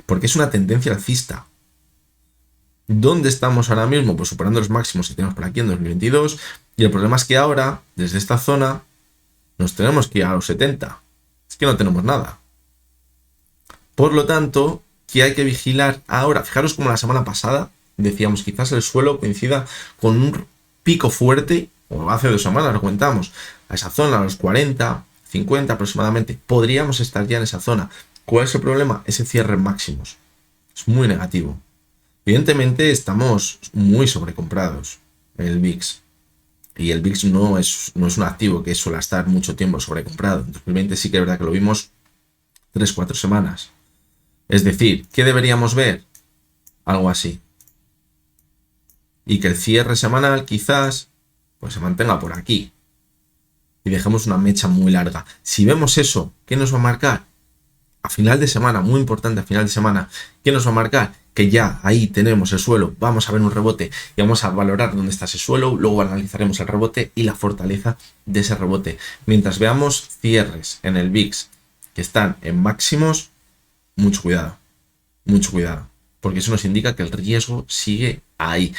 porque es una tendencia alcista. ¿Dónde estamos ahora mismo? Pues superando los máximos que tenemos por aquí en 2022. Y el problema es que ahora, desde esta zona, nos tenemos que ir a los 70. Es que no tenemos nada. Por lo tanto, ¿qué hay que vigilar ahora? Fijaros como la semana pasada decíamos, quizás el suelo coincida con un pico fuerte, o hace 2 semanas lo comentamos, a esa zona, a los 40, 50 aproximadamente. Podríamos estar ya en esa zona. ¿Cuál es el problema? Ese cierre en máximos. Es muy negativo. Evidentemente estamos muy sobrecomprados en el VIX. Y el VIX no es un activo que suele estar mucho tiempo sobrecomprado. En 2020 sí que es verdad que lo vimos 3-4 semanas. Es decir, ¿qué deberíamos ver? Algo así. Y que el cierre semanal quizás pues se mantenga por aquí. Y dejemos una mecha muy larga. Si vemos eso, ¿qué nos va a marcar? A final de semana, muy importante a final de semana, ¿qué nos va a marcar? que ya ahí tenemos el suelo, vamos a ver un rebote y vamos a valorar dónde está ese suelo, luego analizaremos el rebote y la fortaleza de ese rebote. Mientras veamos cierres en el VIX que están en máximos, mucho cuidado, porque eso nos indica que el riesgo sigue ahí.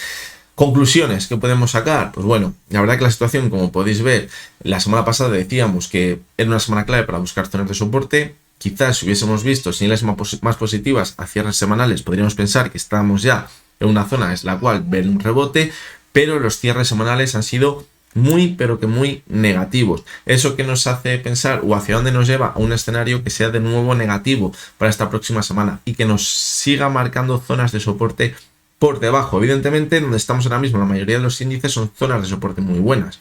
Conclusiones que podemos sacar, pues bueno, la verdad que la situación, como podéis ver, la semana pasada decíamos que era una semana clave para buscar zonas de soporte. Quizás si hubiésemos visto señales más positivas a cierres semanales, podríamos pensar que estamos ya en una zona en la cual ver un rebote, pero los cierres semanales han sido muy, pero que muy negativos. Eso que nos hace pensar o hacia dónde nos lleva a un escenario que sea de nuevo negativo para esta próxima semana y que nos siga marcando zonas de soporte por debajo. Evidentemente, donde estamos ahora mismo, la mayoría de los índices son zonas de soporte muy buenas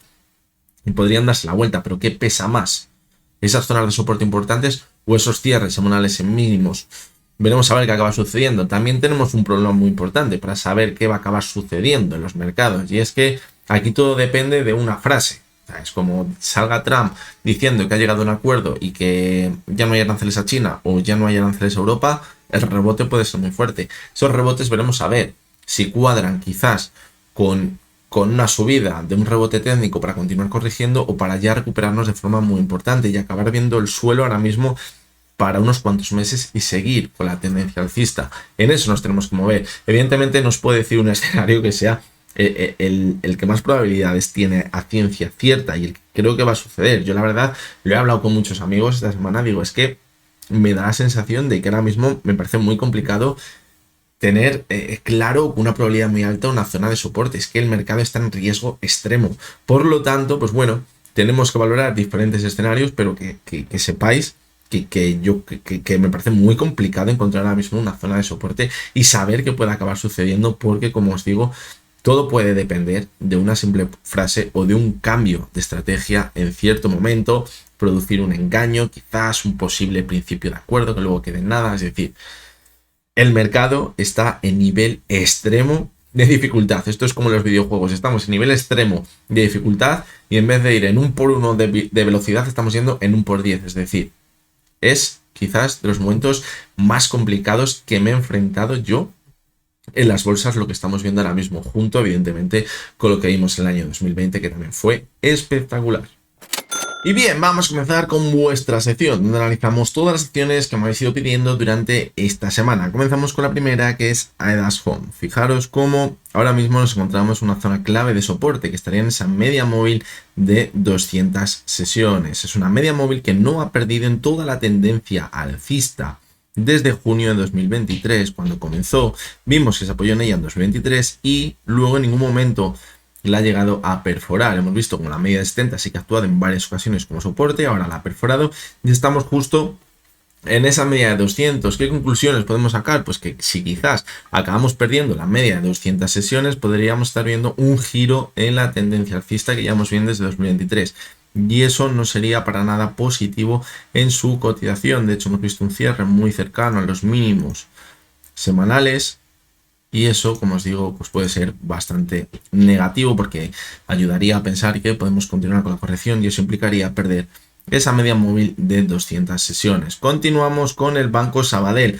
y podrían darse la vuelta, pero ¿qué pesa más? ¿Esas zonas de soporte importantes o esos cierres semanales en mínimos? Veremos a ver qué acaba sucediendo. También tenemos un problema muy importante para saber qué va a acabar sucediendo en los mercados, y es que aquí todo depende de una frase. Es como salga Trump diciendo que ha llegado a un acuerdo y que ya no hay aranceles a China o ya no hay aranceles a Europa, el rebote puede ser muy fuerte. Esos rebotes veremos a ver si cuadran quizás con una subida de un rebote técnico para continuar corrigiendo o para ya recuperarnos de forma muy importante y acabar viendo el suelo ahora mismo para unos cuantos meses y seguir con la tendencia alcista. En eso nos tenemos que mover. Evidentemente nos puede decir un escenario que sea el que más probabilidades tiene a ciencia cierta y el que creo que va a suceder. Yo la verdad lo he hablado con muchos amigos esta semana, digo, es que me da la sensación de que ahora mismo me parece muy complicado tener claro con una probabilidad muy alta una zona de soporte. Es que el mercado está en riesgo extremo. Por lo tanto, pues bueno, tenemos que valorar diferentes escenarios, pero que sepáis que me parece muy complicado encontrar ahora mismo una zona de soporte y saber qué puede acabar sucediendo, porque como os digo, todo puede depender de una simple frase o de un cambio de estrategia en cierto momento, producir un engaño, quizás un posible principio de acuerdo que luego quede en nada. Es decir, el mercado está en nivel extremo de dificultad. Esto es como los videojuegos, estamos en nivel extremo de dificultad y en vez de ir en 1x1 de velocidad estamos yendo en 1x10. Es decir, es quizás de los momentos más complicados que me he enfrentado yo en las bolsas, lo que estamos viendo ahora mismo, junto evidentemente con lo que vimos en el año 2020, que también fue espectacular. Y bien, vamos a comenzar con vuestra sección, donde analizamos todas las acciones que me habéis ido pidiendo durante esta semana. Comenzamos con la primera, que es AEDAS Home. Fijaros cómo ahora mismo nos encontramos en una zona clave de soporte, que estaría en esa media móvil de 200 sesiones. Es una media móvil que no ha perdido en toda la tendencia alcista desde junio de 2023, cuando comenzó. Vimos que se apoyó en ella en 2023 y luego en ningún momento la ha llegado a perforar. Hemos visto como la media de 70 sí que ha actuado en varias ocasiones como soporte, ahora la ha perforado y estamos justo en esa media de 200. ¿Qué conclusiones podemos sacar? Pues que si quizás acabamos perdiendo la media de 200 sesiones, podríamos estar viendo un giro en la tendencia alcista que ya hemos visto desde 2023. Y eso no sería para nada positivo en su cotización. De hecho, hemos visto un cierre muy cercano a los mínimos semanales. Y eso, como os digo, pues puede ser bastante negativo, porque ayudaría a pensar que podemos continuar con la corrección y eso implicaría perder esa media móvil de 200 sesiones. Continuamos con el Banco Sabadell.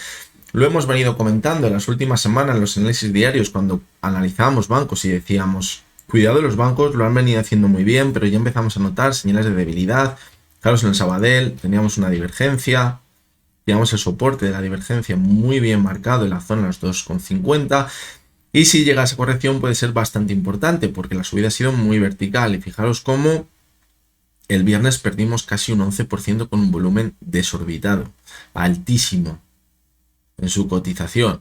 Lo hemos venido comentando en las últimas semanas en los análisis diarios, cuando analizábamos bancos y decíamos, cuidado, los bancos lo han venido haciendo muy bien, pero ya empezamos a notar señales de debilidad. Claro, en el Sabadell teníamos una divergencia. Digamos el soporte de la divergencia muy bien marcado en la zona de los 2,50 y si llega a esa corrección puede ser bastante importante porque la subida ha sido muy vertical y fijaros cómo el viernes perdimos casi un 11% con un volumen desorbitado, altísimo en su cotización.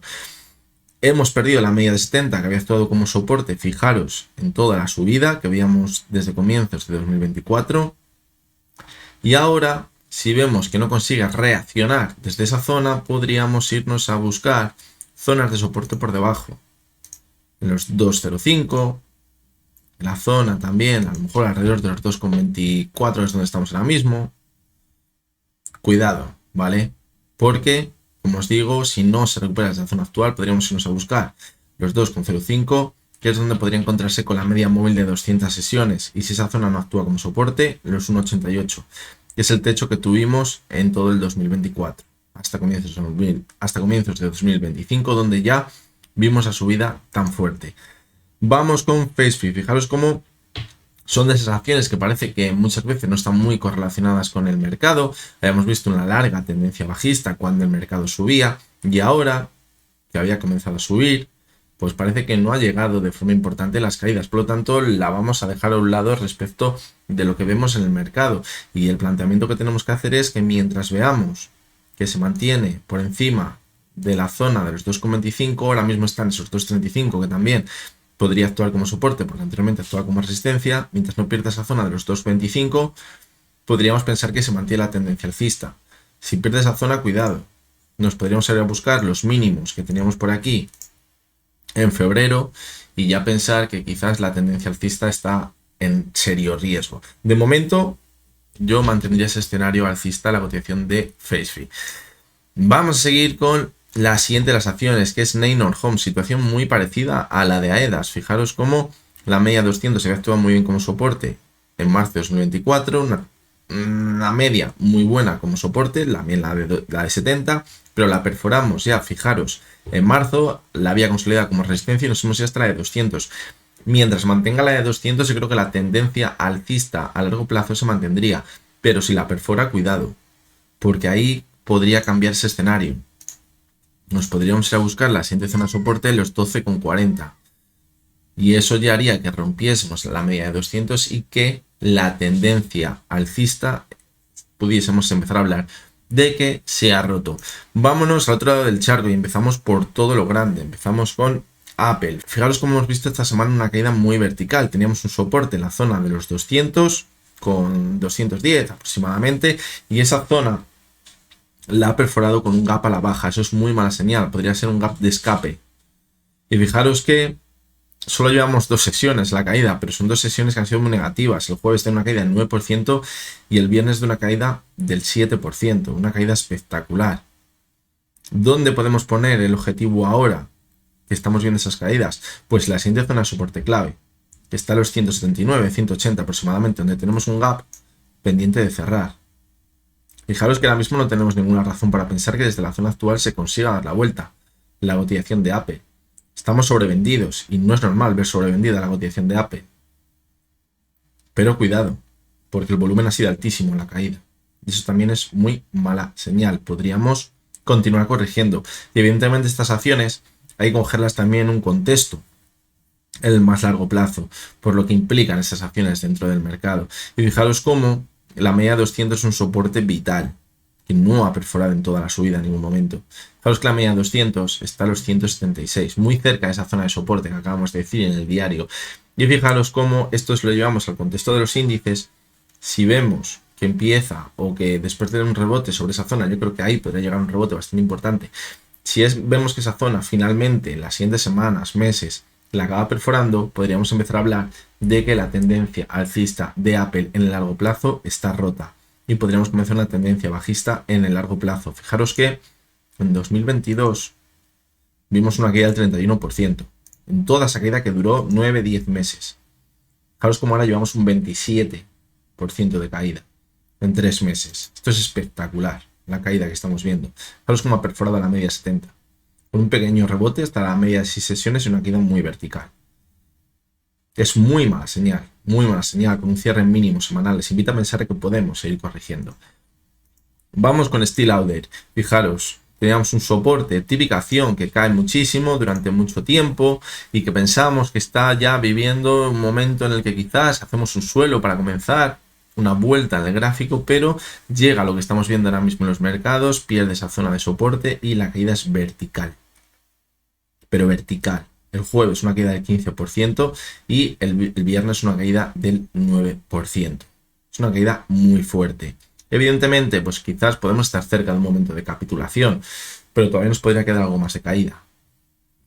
Hemos perdido la media de 70 que había actuado como soporte, fijaros, en toda la subida que veíamos desde comienzos de 2024 y ahora, si vemos que no consigue reaccionar desde esa zona, podríamos irnos a buscar zonas de soporte por debajo. En los 2,05, en la zona también, a lo mejor alrededor de los 2,24 es donde estamos ahora mismo. Cuidado, ¿vale? Porque, como os digo, si no se recupera desde la zona actual, podríamos irnos a buscar los 2,05, que es donde podría encontrarse con la media móvil de 200 sesiones. Y si esa zona no actúa como soporte, los 1,88. Que es el techo que tuvimos en todo el 2024. hasta comienzos de 2025, donde ya vimos la subida tan fuerte. Vamos con FaceFi. Fijaros cómo son de esas acciones que parece que muchas veces no están muy correlacionadas con el mercado. Habíamos visto una larga tendencia bajista cuando el mercado subía, y ahora que había comenzado a subir, pues parece que no ha llegado de forma importante las caídas. Por lo tanto, la vamos a dejar a un lado respecto de lo que vemos en el mercado. Y el planteamiento que tenemos que hacer es que mientras veamos que se mantiene por encima de la zona de los 2,25, ahora mismo están esos 2,35, que también podría actuar como soporte, porque anteriormente actuaba como resistencia. Mientras no pierda esa zona de los 2,25, podríamos pensar que se mantiene la tendencia alcista. Si pierde esa zona, cuidado. Nos podríamos ir a buscar los mínimos que teníamos por aquí en febrero y ya pensar que quizás la tendencia alcista está en serio riesgo. De momento, yo mantendría ese escenario alcista, la cotización de FaceFi. Vamos a seguir con la siguiente de las acciones, que es Neinor Homes, situación muy parecida a la de AEDAS. Fijaros cómo la media 200 se actúa muy bien como soporte en marzo de 2024, una media muy buena como soporte, la de 70, pero la perforamos ya, fijaros, en marzo la había consolidada como resistencia y nos hemos ido hasta la de 200. Mientras mantenga la de 200, yo creo que la tendencia alcista a largo plazo se mantendría, pero si la perfora, cuidado, porque ahí podría cambiar ese escenario. Nos podríamos ir a buscar la siguiente zona de soporte, los 12,40. Y eso ya haría que rompiésemos la media de 200 y que la tendencia alcista pudiésemos empezar a hablar de que se ha roto. Vámonos al otro lado del charco y empezamos por todo lo grande. Empezamos con Apple. Fijaros cómo hemos visto esta semana una caída muy vertical. Teníamos un soporte en la zona de los 200 con 210 aproximadamente, y esa zona la ha perforado con un gap a la baja. Eso es muy mala señal. Podría ser un gap de escape. Y fijaros que solo llevamos 2 sesiones la caída, pero son 2 sesiones que han sido muy negativas. El jueves de una caída del 9% y el viernes de una caída del 7%. Una caída espectacular. ¿Dónde podemos poner el objetivo ahora que estamos viendo esas caídas? Pues la siguiente zona de soporte clave, que está a los 179, 180 aproximadamente, donde tenemos un gap pendiente de cerrar. Fijaros que ahora mismo no tenemos ninguna razón para pensar que desde la zona actual se consiga dar la vuelta. La cotización de Apple. Estamos sobrevendidos y no es normal ver sobrevendida la cotización de Apple. Pero cuidado, porque el volumen ha sido altísimo en la caída. Y eso también es muy mala señal. Podríamos continuar corrigiendo. Y evidentemente estas acciones hay que cogerlas también en un contexto, el más largo plazo, por lo que implican esas acciones dentro del mercado. Y fijaros cómo la media 200 es un soporte vital, que no ha perforado en toda la subida en ningún momento. Fijaros que la media 200 está a los 176, muy cerca de esa zona de soporte que acabamos de decir en el diario. Y fijaros cómo esto lo llevamos al contexto de los índices. Si vemos que empieza o que después de un rebote sobre esa zona, yo creo que ahí podría llegar un rebote bastante importante. Si vemos que esa zona finalmente en las siguientes semanas, meses, la acaba perforando, podríamos empezar a hablar de que la tendencia alcista de Apple en el largo plazo está rota y podríamos comenzar una tendencia bajista en el largo plazo. Fijaros que en 2022 vimos una caída del 31%, en toda esa caída que duró 9-10 meses. Fijaros como ahora llevamos un 27% de caída en 3 meses. Esto es espectacular, la caída que estamos viendo. Fijaros cómo ha perforado la media 70. Con un pequeño rebote hasta la media de 6 sesiones y una caída muy vertical. Es muy mala señal, con un cierre en mínimos semanales. Invita a pensar que podemos seguir corrigiendo. Vamos con Steel Lauder. Fijaros, teníamos un soporte, típica acción que cae muchísimo durante mucho tiempo y que pensamos que está ya viviendo un momento en el que quizás hacemos un suelo para comenzar una vuelta en el gráfico, pero llega a lo que estamos viendo ahora mismo en los mercados, pierde esa zona de soporte y la caída es vertical. Pero vertical. El jueves una caída del 15% y el viernes una caída del 9%. Es una caída muy fuerte. Evidentemente, pues quizás podemos estar cerca de un momento de capitulación, pero todavía nos podría quedar algo más de caída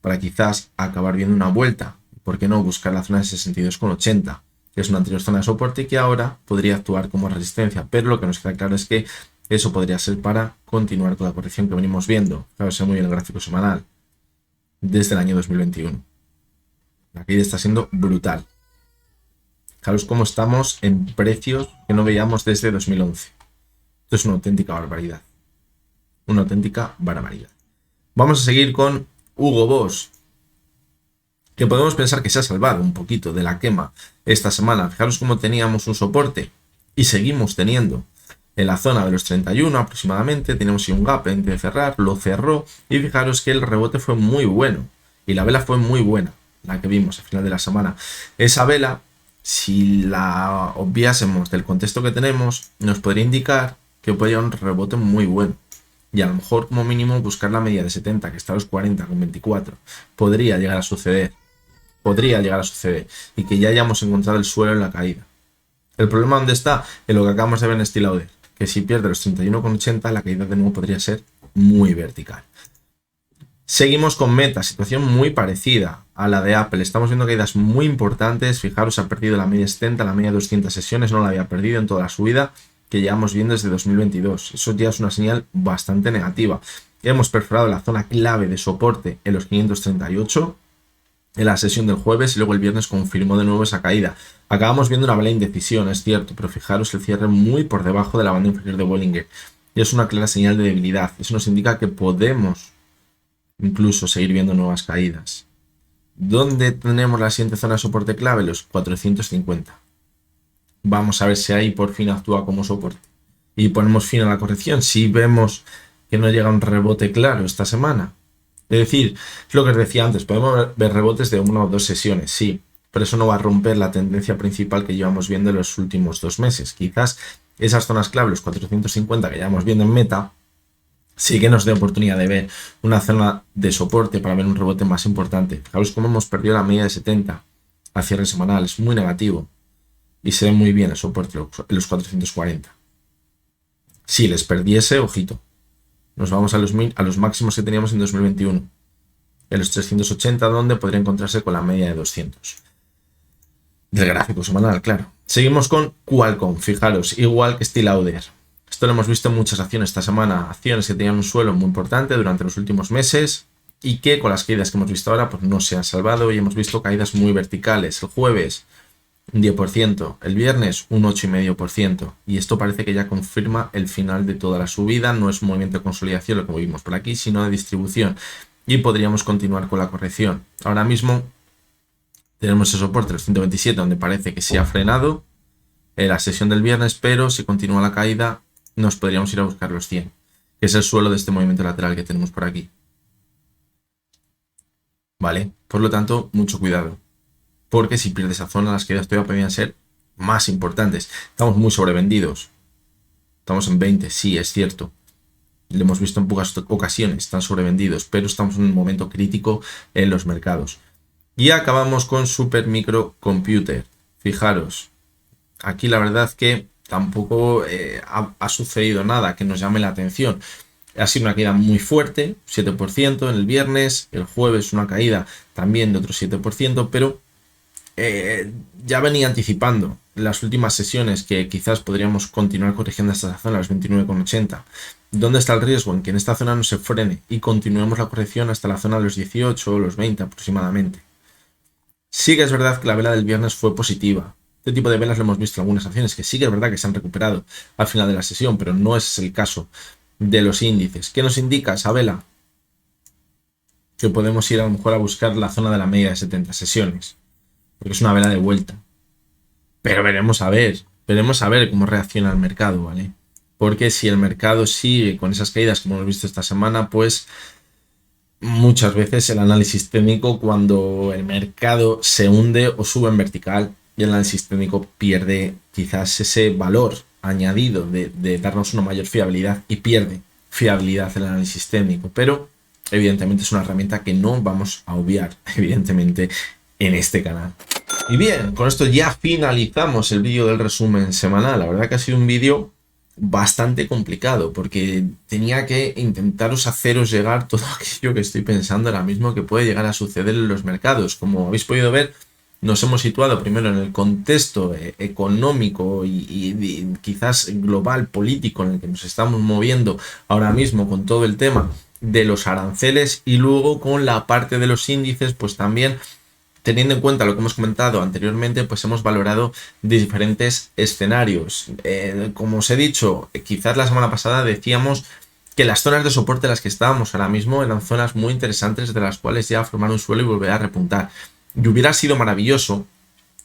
para quizás acabar viendo una vuelta. ¿Por qué no buscar la zona de 62,80? Que es una anterior zona de soporte y que ahora podría actuar como resistencia, pero lo que nos queda claro es que eso podría ser para continuar con la corrección que venimos viendo. Fijaros muy bien el gráfico semanal desde el año 2021. La caída está siendo brutal. Fijaros cómo estamos en precios que no veíamos desde 2011. Esto es una auténtica barbaridad. Una auténtica barbaridad. Vamos a seguir con Hugo Boss, que podemos pensar que se ha salvado un poquito de la quema esta semana. Fijaros cómo teníamos un soporte y seguimos teniendo en la zona de los 31 aproximadamente. Tenemos un gap antes de cerrar, lo cerró y fijaros que el rebote fue muy bueno y la vela fue muy buena, la que vimos al final de la semana. Esa vela, si la obviásemos del contexto que tenemos, nos podría indicar que puede llegar un rebote muy bueno. Y a lo mejor como mínimo buscar la media de 70, que está a los 40 con 24. Podría llegar a suceder. Y que ya hayamos encontrado el suelo en la caída. El problema ¿dónde está? En lo que acabamos de ver en Steel Lauder, que si pierde los 31,80, la caída de nuevo podría ser muy vertical. Seguimos con Meta, situación muy parecida a la de Apple. Estamos viendo caídas muy importantes. Fijaros, ha perdido la media 70, la media 200 sesiones, no la había perdido en toda la subida que llevamos viendo desde 2022. Eso ya es una señal bastante negativa. Hemos perforado la zona clave de soporte en los 538 en la sesión del jueves y luego el viernes confirmó de nuevo esa caída. Acabamos viendo una vela indecisión, es cierto, pero fijaros el cierre muy por debajo de la banda inferior de Bollinger. Y es una clara señal de debilidad. Eso nos indica que podemos incluso seguir viendo nuevas caídas. ¿Dónde tenemos la siguiente zona de soporte clave? Los 450. Vamos a ver si ahí por fin actúa como soporte y ponemos fin a la corrección. Si vemos que no llega un rebote claro esta semana, es decir, es lo que os decía antes, podemos ver rebotes de 1 o 2 sesiones, sí, pero eso no va a romper la tendencia principal que llevamos viendo en los últimos 2 meses. Quizás esas zonas clave, los 450 que llevamos viendo en Meta, sí que nos dé oportunidad de ver una zona de soporte para ver un rebote más importante. Fijaros cómo hemos perdido la media de 70 a cierre semanal, es muy negativo. Y se ve muy bien el soporte en los 440. Si les perdiese, ojito, nos vamos a los máximos que teníamos en 2021. En los 380, donde podría encontrarse con la media de 200. Del gráfico semanal, claro. Seguimos con Qualcomm, fijaros, igual que Steel Lauder. Esto lo hemos visto en muchas acciones esta semana. Acciones que tenían un suelo muy importante durante los últimos meses y que con las caídas que hemos visto ahora pues no se han salvado y hemos visto caídas muy verticales. El jueves un 10%, el viernes un 8,5%, y esto parece que ya confirma el final de toda la subida. No es un movimiento de consolidación lo que vimos por aquí, sino de distribución, y podríamos continuar con la corrección. Ahora mismo tenemos ese soporte, los 127, donde parece que se ha frenado en la sesión del viernes, pero si continúa la caída nos podríamos ir a buscar los 100, que es el suelo de este movimiento lateral que tenemos por aquí. Vale, por lo tanto, mucho cuidado, porque si pierde esa zona, las caídas todavía podrían ser más importantes. Estamos muy sobrevendidos. Estamos en 20, sí, es cierto. Lo hemos visto en pocas ocasiones, están sobrevendidos, pero estamos en un momento crítico en los mercados. Y acabamos con Supermicro Computer. Fijaros, aquí la verdad que tampoco ha sucedido nada que nos llame la atención. Ha sido una caída muy fuerte, 7% en el viernes, el jueves una caída también de otro 7%, pero ya venía anticipando las últimas sesiones que quizás podríamos continuar corrigiendo hasta la zona, las 29,80. ¿Dónde está el riesgo? En que en esta zona no se frene y continuemos la corrección hasta la zona de los 18 o los 20 aproximadamente. Sí que es verdad que la vela del viernes fue positiva. Este tipo de velas lo hemos visto en algunas acciones que sí que es verdad que se han recuperado al final de la sesión, pero no es el caso de los índices. ¿Qué nos indica esa vela? Que podemos ir a lo mejor a buscar la zona de la media de 70 sesiones, porque es una vela de vuelta. Pero veremos a ver cómo reacciona el mercado, ¿vale? Porque si el mercado sigue con esas caídas como hemos visto esta semana, pues muchas veces el análisis técnico, cuando el mercado se hunde o sube en vertical, y el análisis técnico pierde quizás ese valor añadido de darnos una mayor fiabilidad, y pierde fiabilidad el análisis técnico. Pero evidentemente es una herramienta que no vamos a obviar, evidentemente, en este canal. Y bien, con esto ya finalizamos el vídeo del resumen semanal. La verdad que ha sido un vídeo bastante complicado, porque tenía que intentaros haceros llegar todo aquello que estoy pensando ahora mismo que puede llegar a suceder en los mercados. Como habéis podido ver, nos hemos situado primero en el contexto económico y quizás global, político, en el que nos estamos moviendo ahora mismo con todo el tema de los aranceles, y luego con la parte de los índices, pues también teniendo en cuenta lo que hemos comentado anteriormente, pues hemos valorado diferentes escenarios. Como os he dicho, quizás la semana pasada decíamos que las zonas de soporte en las que estábamos ahora mismo eran zonas muy interesantes de las cuales ya formar un suelo y volver a repuntar. Y hubiera sido maravilloso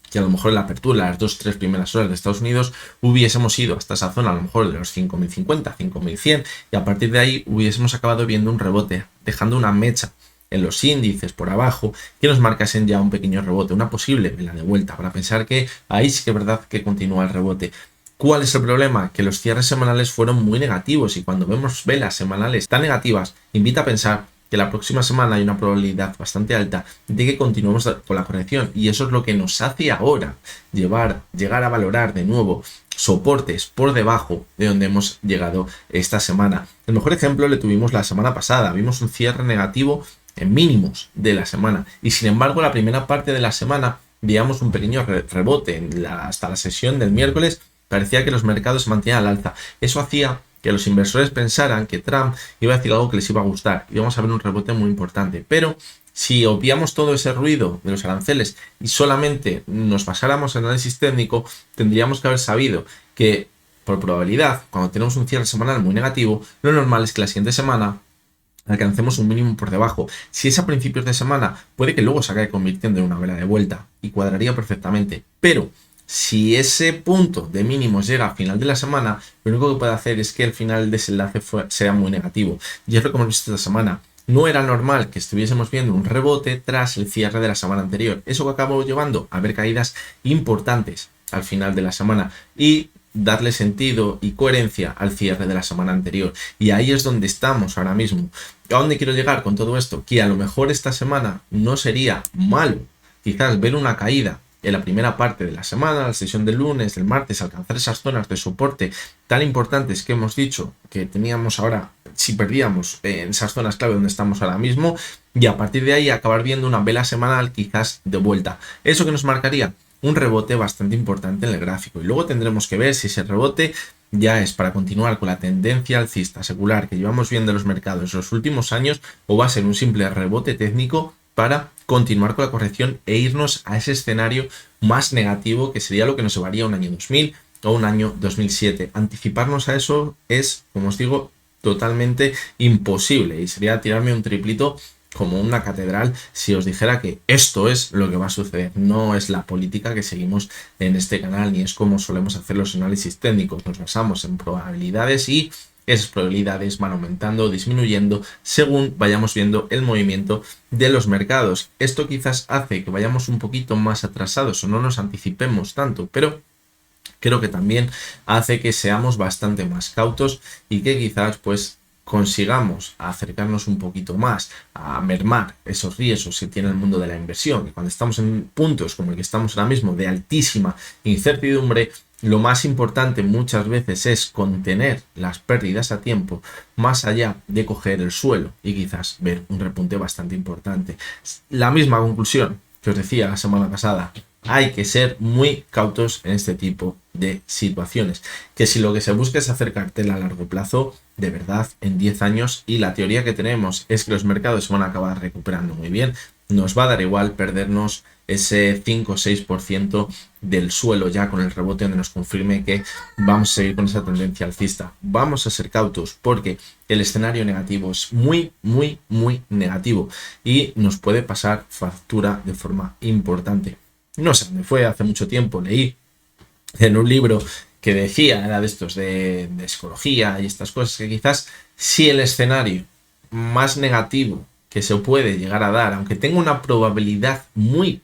que a lo mejor en la apertura, las 2-3 primeras horas de Estados Unidos, hubiésemos ido hasta esa zona, a lo mejor de los 5.050, 5.100, y a partir de ahí hubiésemos acabado viendo un rebote, dejando una mecha en los índices por abajo que nos marcasen ya un pequeño rebote, una posible vela de vuelta, para pensar que ahí sí que es verdad que continúa el rebote. ¿Cuál es el problema? Que los cierres semanales fueron muy negativos, y cuando vemos velas semanales tan negativas, invita a pensar que la próxima semana hay una probabilidad bastante alta de que continuemos con la corrección, y eso es lo que nos hace ahora llegar a valorar de nuevo soportes por debajo de donde hemos llegado esta semana. El mejor ejemplo le tuvimos la semana pasada, vimos un cierre negativo en mínimos de la semana, y sin embargo la primera parte de la semana veíamos un pequeño rebote hasta la sesión del miércoles. Parecía que los mercados se mantenían al alza. Eso hacía que los inversores pensaran que Trump iba a decir algo que les iba a gustar y vamos a ver un rebote muy importante. Pero si obviamos todo ese ruido de los aranceles y solamente nos basáramos en análisis técnico, tendríamos que haber sabido que, por probabilidad, cuando tenemos un cierre semanal muy negativo, lo normal es que la siguiente semana alcancemos un mínimo por debajo. Si es a principios de semana, puede que luego se acabe convirtiendo en una vela de vuelta y cuadraría perfectamente. Pero si ese punto de mínimos llega a final de la semana, lo único que puede hacer es que el final del desenlace sea muy negativo. Y es lo que hemos visto esta semana. No era normal que estuviésemos viendo un rebote tras el cierre de la semana anterior. Eso que acabó llevando a ver caídas importantes al final de la semana y darle sentido y coherencia al cierre de la semana anterior. Y ahí es donde estamos ahora mismo. ¿A dónde quiero llegar con todo esto? Que a lo mejor esta semana no sería malo quizás ver una caída en la primera parte de la semana, la sesión del lunes, del martes, alcanzar esas zonas de soporte tan importantes que hemos dicho que teníamos ahora, si perdíamos en esas zonas clave donde estamos ahora mismo, y a partir de ahí acabar viendo una vela semanal quizás de vuelta. Eso que nos marcaría un rebote bastante importante en el gráfico, y luego tendremos que ver si ese rebote ya es para continuar con la tendencia alcista secular que llevamos viendo en los mercados en los últimos años, o va a ser un simple rebote técnico para continuar con la corrección e irnos a ese escenario más negativo, que sería lo que nos llevaría a un año 2000 o un año 2007. Anticiparnos a eso es, como os digo, totalmente imposible, y sería tirarme un triplito como una catedral si os dijera que esto es lo que va a suceder. No es la política que seguimos en este canal, ni es como solemos hacer los análisis técnicos. Nos basamos en probabilidades y esas probabilidades van aumentando o disminuyendo según vayamos viendo el movimiento de los mercados. Esto quizás hace que vayamos un poquito más atrasados o no nos anticipemos tanto, pero creo que también hace que seamos bastante más cautos y que quizás pues consigamos acercarnos un poquito más a mermar esos riesgos que tiene el mundo de la inversión. Y cuando estamos en puntos como el que estamos ahora mismo de altísima incertidumbre, lo más importante muchas veces es contener las pérdidas a tiempo, más allá de coger el suelo y quizás ver un repunte bastante importante. La misma conclusión que os decía la semana pasada. Hay que ser muy cautos en este tipo de situaciones, que si lo que se busca es hacer cartera a largo plazo, de verdad, en 10 años, y la teoría que tenemos es que los mercados se van a acabar recuperando muy bien, nos va a dar igual perdernos ese 5 o 6% del suelo ya con el rebote donde nos confirme que vamos a seguir con esa tendencia alcista. Vamos a ser cautos porque el escenario negativo es muy negativo y nos puede pasar factura de forma importante. No sé dónde fue, hace mucho tiempo leí en un libro que decía, era de estos de psicología y estas cosas, que quizás si el escenario más negativo que se puede llegar a dar, aunque tenga una probabilidad muy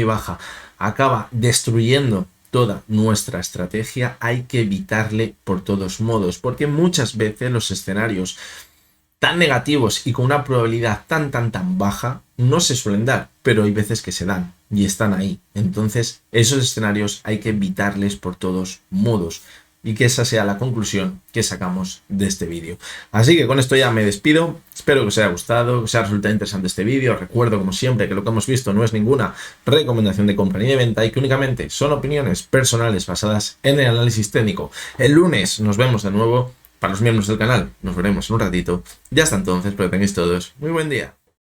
baja, acaba destruyendo toda nuestra estrategia, hay que evitarle por todos modos, porque muchas veces los escenarios tan negativos y con una probabilidad tan baja no se suelen dar, pero hay veces que se dan y están ahí. Entonces esos escenarios hay que evitarles por todos modos, y que esa sea la conclusión que sacamos de este vídeo. Así que con esto ya me despido. Espero que os haya gustado, que os haya resultado interesante este vídeo. Recuerdo, como siempre, que lo que hemos visto no es ninguna recomendación de compra ni de venta y que únicamente son opiniones personales basadas en el análisis técnico. El lunes nos vemos de nuevo. Para los miembros del canal nos veremos en un ratito. Y hasta entonces, espero que tengáis todos muy buen día.